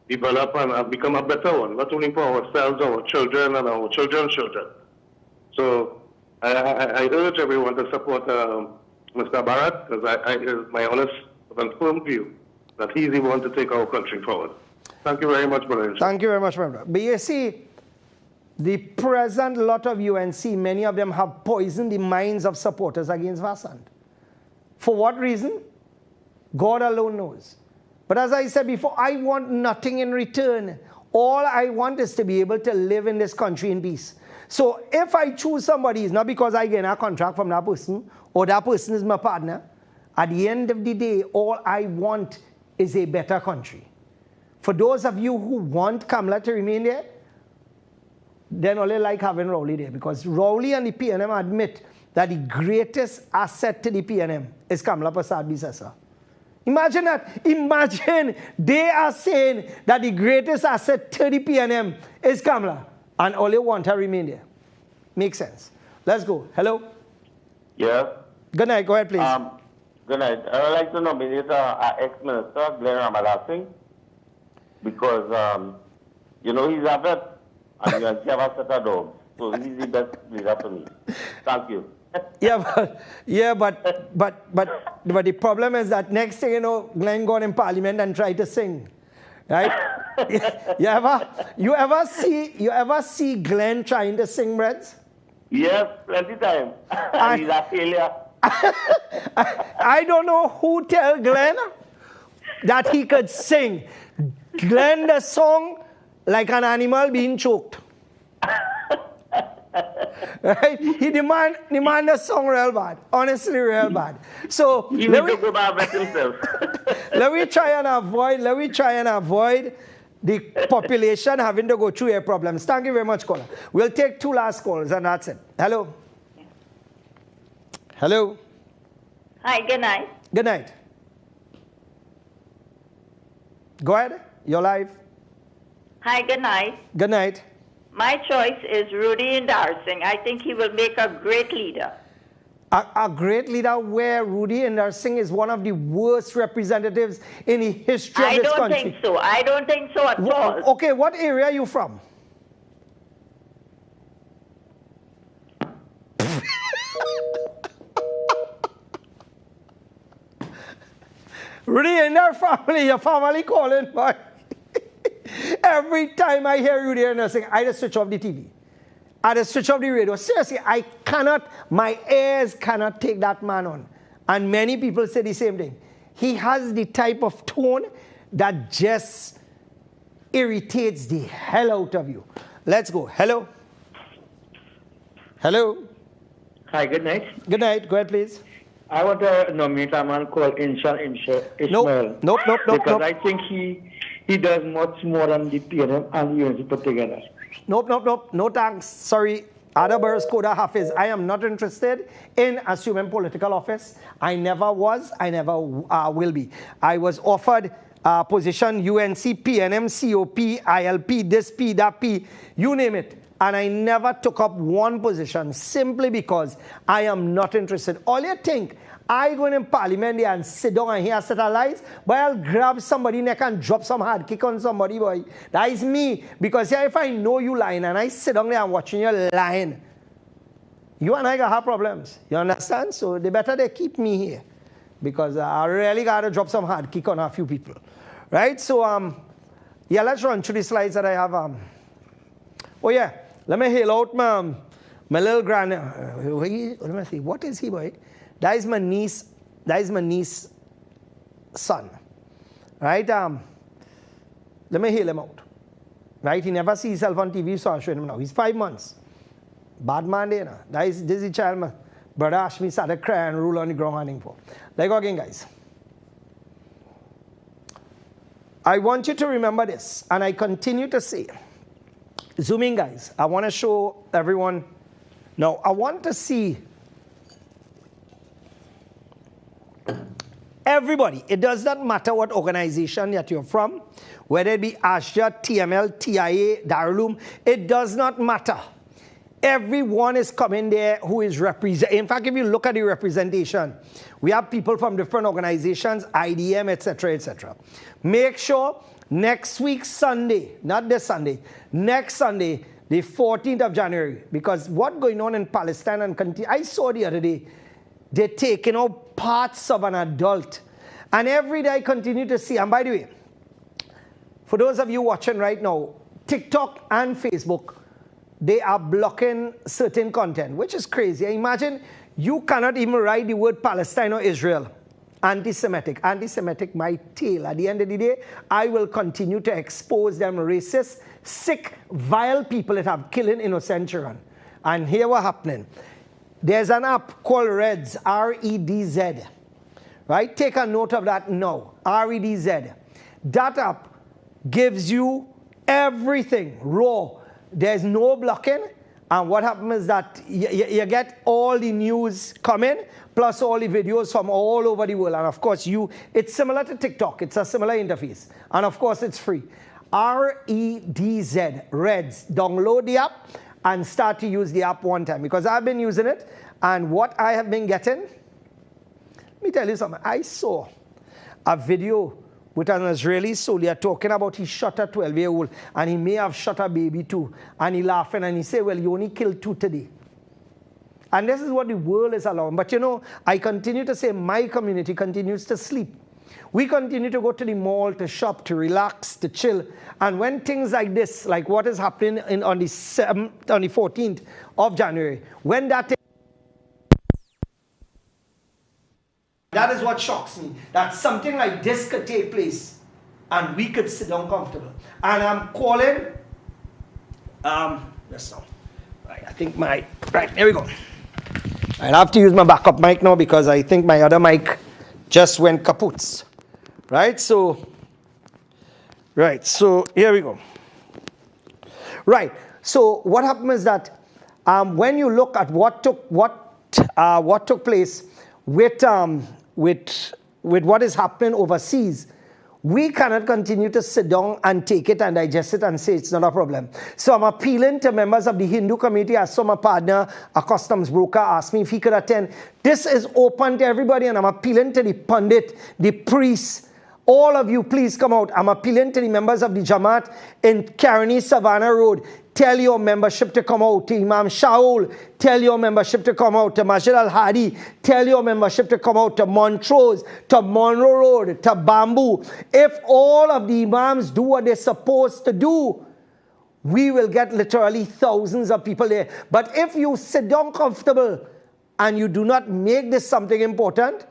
T: develop and become a better one, not only for ourselves, our children, and our children's children. So I urge everyone to support Mr. Bharat because it's my honest and firm view that he's the one to take our country forward. Thank you very much, brother.
B: Thank you very much, my brother. But you see, the present lot of UNC, many of them have poisoned the minds of supporters against Vasant. For what reason? God alone knows. But as I said before, I want nothing in return. All I want is to be able to live in this country in peace. So if I choose somebody, it's not because I get a contract from that person or that person is my partner. At the end of the day, all I want is a better country. For those of you who want Kamala to remain there, then only like having Rowley there because Rowley and the PNM admit that the greatest asset to the PNM is Kamala Prasad Bisesa. Imagine that. Imagine they are saying that the greatest asset to the PNM is Kamala and only want her remain there. Makes sense. Let's go. Hello?
G: Yes.
B: Good night. Go ahead, please.
G: Good night. I would like to nominate our ex-minister, Glenn Ramadasingh, because, you know, he's a vet and you have a set of dogs. So he's the best leader for me. Thank you.
B: But the problem is that next thing you know, Glenn gone in Parliament and try to sing, right? you ever see Glenn trying to sing, Reds?
G: Yes, plenty time. And he's a failure.
B: I don't know who tell Glenn that he could sing. Glenn the song like an animal being choked. Right? He demand the song real bad. Honestly, real bad. So let me try and avoid the population having to go through air problems. Thank you very much, caller. We'll take 2 last calls and that's it. Hello. Hello.
R: Hi, good night.
B: Good night. Go ahead. You're live.
R: Hi, good night.
B: Good night.
R: My choice is Rudy Indarsingh. I think he will make a great leader.
B: A great leader where Rudy Indarsingh is one of the worst representatives in the history of this country.
R: I don't think so. I don't think so at all.
B: Okay, what area are you from? Rudy and their family, your family calling, boy. Every time I hear Rudy Indarsingh, I just switch off the TV. I just switch off the radio. Seriously, my ears cannot take that man on. And many people say the same thing. He has the type of tone that just irritates the hell out of you. Let's go. Hello? Hello?
U: Hi, good night.
B: Good night. Go ahead, please.
U: I want to nominate a man called Ishmael.
B: Nope.
U: Because I think he does much more than the PNM and the UNC put together.
B: Nope. No thanks. Sorry. Ada Burrs Koda Hafiz. I am not interested in assuming political office. I never was. I never will be. I was offered position UNC, PNM, COP, ILP, this P, that P, you name it. And I never took up one position simply because I am not interested. All you think, I go in parliament there and sit down and hear a set of lies, but I'll grab somebody neck and drop some hard kick on somebody, boy. That is me. Because here, if I know you lying and I sit down there and watching you lying, you and I gonna have problems. You understand? So they better they keep me here. Because I really gotta drop some hard kick on a few people. Right? So yeah, let's run through the slides that I have. Oh yeah, let me hail out my little grand. Let me see. What is he, boy? That is my niece. That is my niece's son. Right? Let me hail him out. Right? He never sees himself on TV, so I'll show him now. He's 5 months. Bad man there, no? This is the child my brother Ashmi started crying and roll on the ground hunting for. Let's go again, guys. I want you to remember this, and I continue to say, zoom in, guys. I want to show everyone. Now, I want to see everybody. It does not matter what organization that you're from, whether it be ASJA, TML, TIA, Darulum. It does not matter. Everyone is coming there who is representing. In fact, if you look at the representation, we have people from different organizations, IDM, etc., etc. Make sure next week, Sunday, not this Sunday, next Sunday, the 14th of January, because what's going on in Palestine and I saw the other day, they're taking out parts of an adult. And every day I continue to see, and by the way, for those of you watching right now, TikTok and Facebook, they are blocking certain content, which is crazy. Imagine you cannot even write the word Palestine or Israel. Anti-Semitic. Anti-Semitic, my tail. At the end of the day, I will continue to expose them racist, sick, vile people that have killing innocent children. And here what's happening. There's an app called Reds, R-E-D-Z. Right? Take a note of that now. R-E-D-Z. That app gives you everything raw. There's no blocking, and what happens is that you get all the news coming, plus all the videos from all over the world. And of course, it's similar to TikTok. It's a similar interface. And of course, it's free. R-E-D-Z, Reds. Download the app and start to use the app one time. Because I've been using it, and what I have been getting, let me tell you something. I saw a video with an Israeli soldier talking about he shot a 12-year-old and he may have shot a baby too. And he laughing and he said, well, you only killed 2 today. And this is what the world is allowing. But you know, I continue to say my community continues to sleep. We continue to go to the mall, to shop, to relax, to chill. And when things like this, like what is happening on the 14th of January, when that is what shocks me, that something like this could take place and we could sit down comfortable. And I'm calling, let's now. Right, I think right, there we go. I'll have to use my backup mic now because I think my other mic just went kaput. Right, so here we go. Right, so what happened is that when you look at what took place with what is happening overseas, we cannot continue to sit down and take it and digest it and say it's not a problem. So I'm appealing to members of the Hindu community. I saw my partner, a customs broker, asked me if he could attend. This is open to everybody, and I'm appealing to the pundit, the priests. All of you, please come out. I'm appealing to the members of the Jamaat in Caroni Savannah Road. Tell your membership to come out. To Imam Shaul, tell your membership to come out. To Masjid Al-Hadi, tell your membership to come out. To Montrose, to Monroe Road, to Bamboo. If all of the imams do what they're supposed to do, we will get literally thousands of people there. But if you sit down comfortable and you do not make this something important,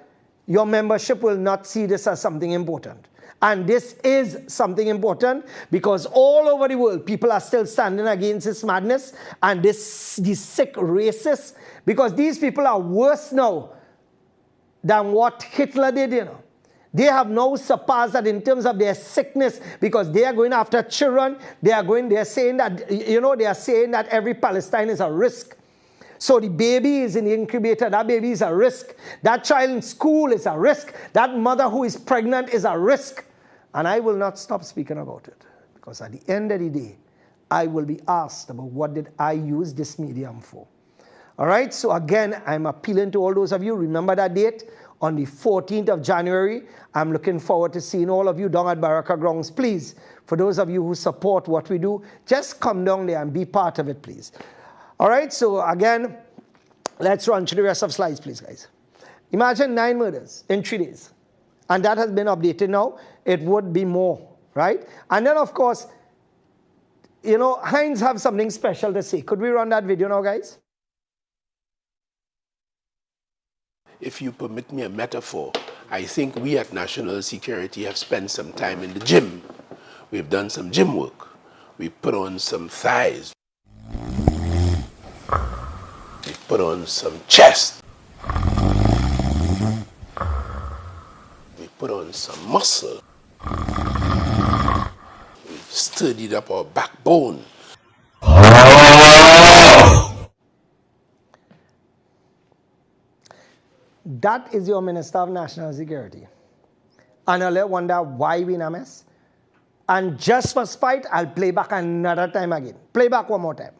B: your membership will not see this as something important. And this is something important because all over the world, people are still standing against this madness and these sick racists, because these people are worse now than what Hitler did, you know. They have now surpassed that in terms of their sickness, because they are going after children. They are saying that, you know, they are saying that every Palestine is a risk. So the baby is in the incubator, that baby is a risk. That child in school is a risk. That mother who is pregnant is a risk. And I will not stop speaking about it, because at the end of the day, I will be asked about what did I use this medium for. All right, so again, I'm appealing to all those of you. Remember that date on the 14th of January. I'm looking forward to seeing all of you down at Baraka Grounds. Please, for those of you who support what we do, just come down there and be part of it, please. All right, so again, let's run to the rest of slides, please, guys. Imagine 9 murders in 3 days. And that has been updated now. It would be more, right? And then, of course, you know, Heinz have something special to say. Could we run that video now, guys?
A: If you permit me a metaphor, I think we at National Security have spent some time in the gym. We've done some gym work. We put on some thighs. We put on some chest. We put on some muscle. We've sturdied up our backbone.
B: That is your Minister of National Security. And I'll wonder why we in a mess. And just for spite, I'll play back another time again. Play back one more time.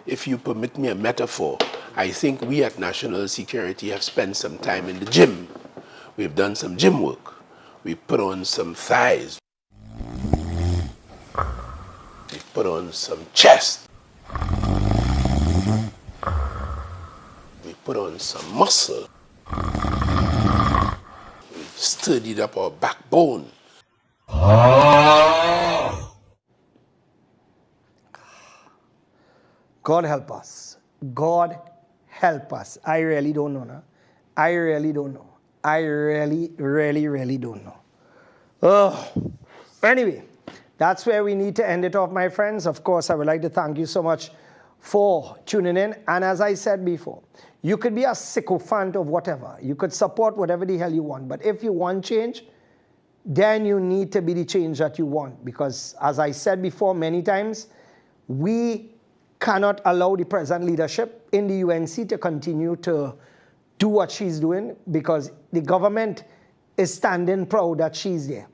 A: If you permit me a metaphor, I think we at National Security have spent some time in the gym. We've done some gym work. We put on some thighs. We put on some chest. We put on some muscle. We've sturdied up our backbone.
B: God help us. God help us. I really don't know. No? I really don't know. I really don't know. Oh. Anyway, that's where we need to end it off, my friends. Of course, I would like to thank you so much for tuning in. And as I said before, you could be a sycophant of whatever. You could support whatever the hell you want. But if you want change, then you need to be the change that you want. Because as I said before many times, we cannot allow the present leadership in the UNC to continue to do what she's doing, because the government is standing proud that she's there.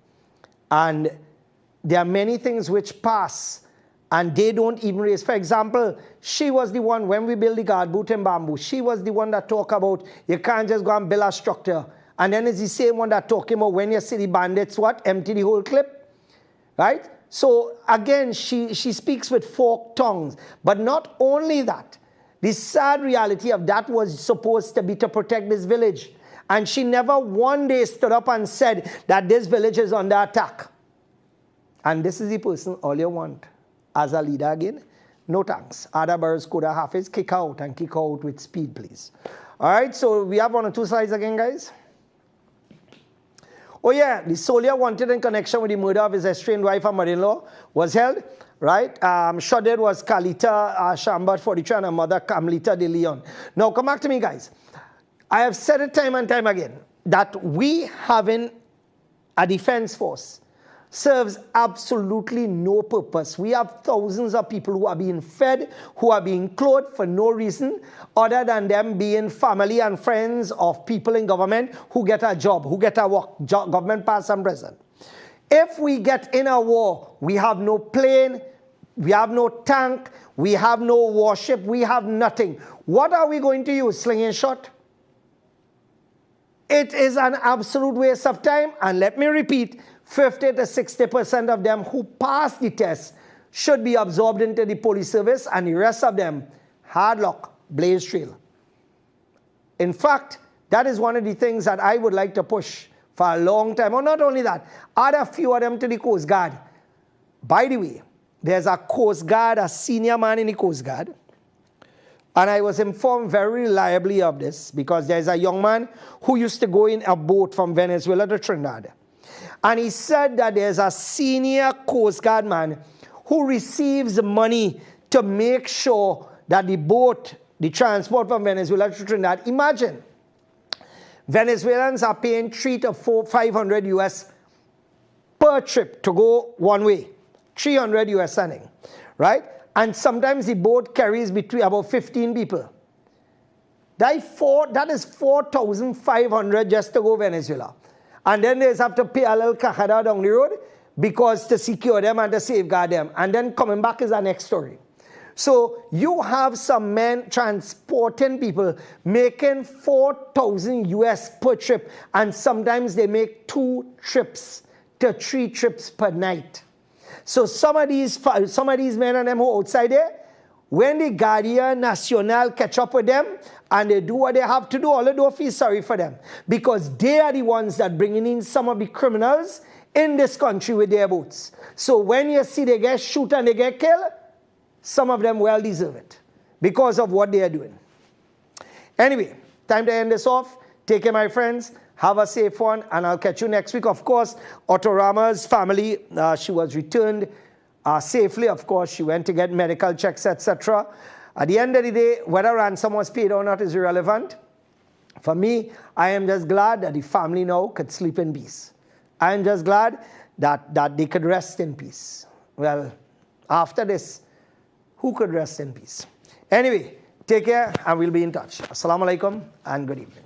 B: And there are many things which pass and they don't even raise. For example, she was the one, when we built the guard boot in Bamboo, she was the one that talked about you can't just go and build a structure. And then it's the same one that talking about when you see the bandits, what, empty the whole clip, right? So again, she speaks with forked tongues. But not only that, the sad reality of that was supposed to be to protect this village. And she never one day stood up and said that this village is under attack. And this is the person all you want as a leader again. No thanks. Other birds could have his kick out and kick out with speed, please. All right, so we have 1 or 2 slides again, guys. Oh yeah, the soldier wanted in connection with the murder of his estranged wife and mother-in-law was held, right? Shot dead was Kalita Shambat 43 and her mother Kamlita De Leon. Now come back to me, guys. I have said it time and time again that we having a defense force serves absolutely no purpose. We have thousands of people who are being fed, who are being clothed for no reason other than them being family and friends of people in government who get a job, who get a work, government past and present. If we get in a war, we have no plane, we have no tank, we have no warship, we have nothing. What are we going to use? Slinging shot? It is an absolute waste of time. And let me repeat, 50 to 60% of them who pass the test should be absorbed into the police service, and the rest of them, hard luck, blaze trail. In fact, that is one of the things that I would like to push for a long time. Or not only that, add a few of them to the Coast Guard. By the way, there's a Coast Guard, a senior man in the Coast Guard, And I was informed very reliably of this because there's a young man who used to go in a boat from Venezuela to Trinidad. And he said that there's a senior Coast Guard man who receives money to make sure that the boat, the transport from Venezuela to Trinidad, imagine, Venezuelans are paying $300 to $500 US per trip to go one way, $300 US sending, right? And sometimes the boat carries between about 15 people. That is $4,500 just to go Venezuela. And then they just have to pay a little cajada down the road because to secure them and to safeguard them. And then coming back is the next story. So you have some men transporting people making 4,000 US per trip, and sometimes they make 2 trips to 3 trips per night. So some of these men and them who are outside there, when the Guardia Nacional catch up with them and they do what they have to do, all they don't feel sorry for them because they are the ones that bringing in some of the criminals in this country with their boats. So when you see they get shot and they get killed, some of them well deserve it because of what they are doing. Anyway, time to end this off. Take care, my friends. Have a safe one, and I'll catch you next week. Of course, Autorama's family, she was returned safely. Of course, she went to get medical checks, etc. At the end of the day, whether ransom was paid or not is irrelevant. For me, I am just glad that the family now could sleep in peace. I am just glad that they could rest in peace. Well, after this, who could rest in peace? Anyway, take care, and we'll be in touch. Assalamu alaikum, and good evening.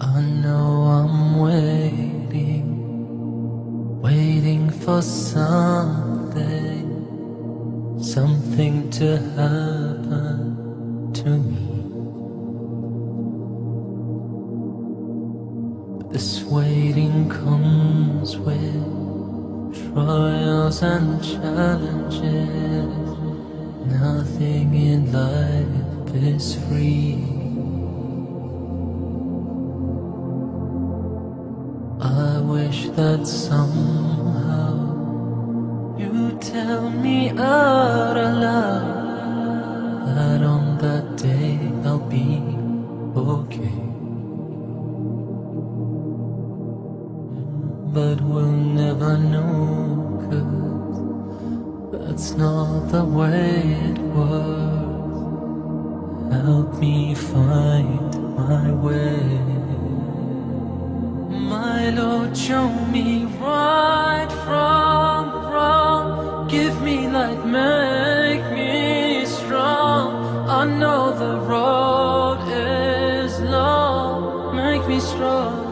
E: I know I'm waiting for something to happen to me. But this waiting comes with trials and challenges. Nothing in life is free. I wish that somehow you tell me out aloud that on that day I'll be okay. But we'll never know, 'cause that's not the way it works. Help me find my way. My Lord, show me right from wrong. Give me light, make me strong. I know the road is long. Make me strong.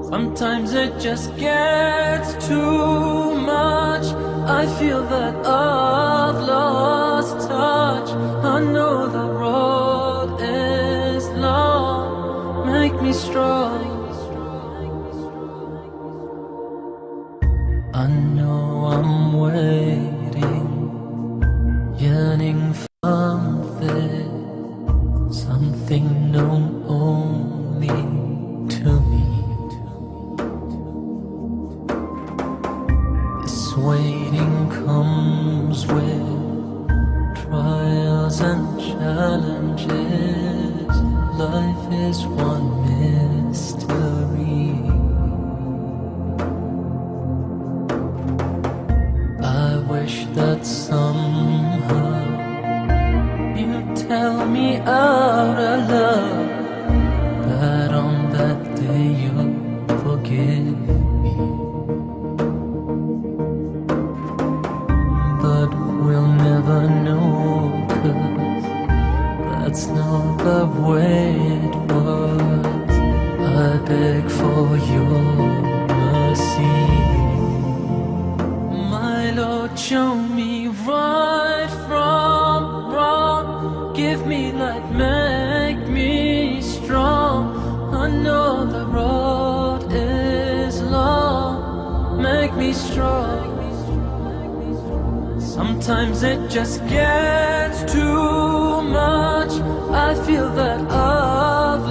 E: Sometimes it just gets too much. I feel that I've lost touch. I know the road is long. Make me strong. I know I'm waiting, yearning for something known only to me. This waiting comes with trials and challenges. Life is one mystery. I wish that somehow you tell me out of love that on that day you'll forgive me. But the way it was. I beg for your mercy. My Lord, show me right from wrong. Give me light, make me strong. I know the road is long. Make me strong. Sometimes it just gets too much. I feel that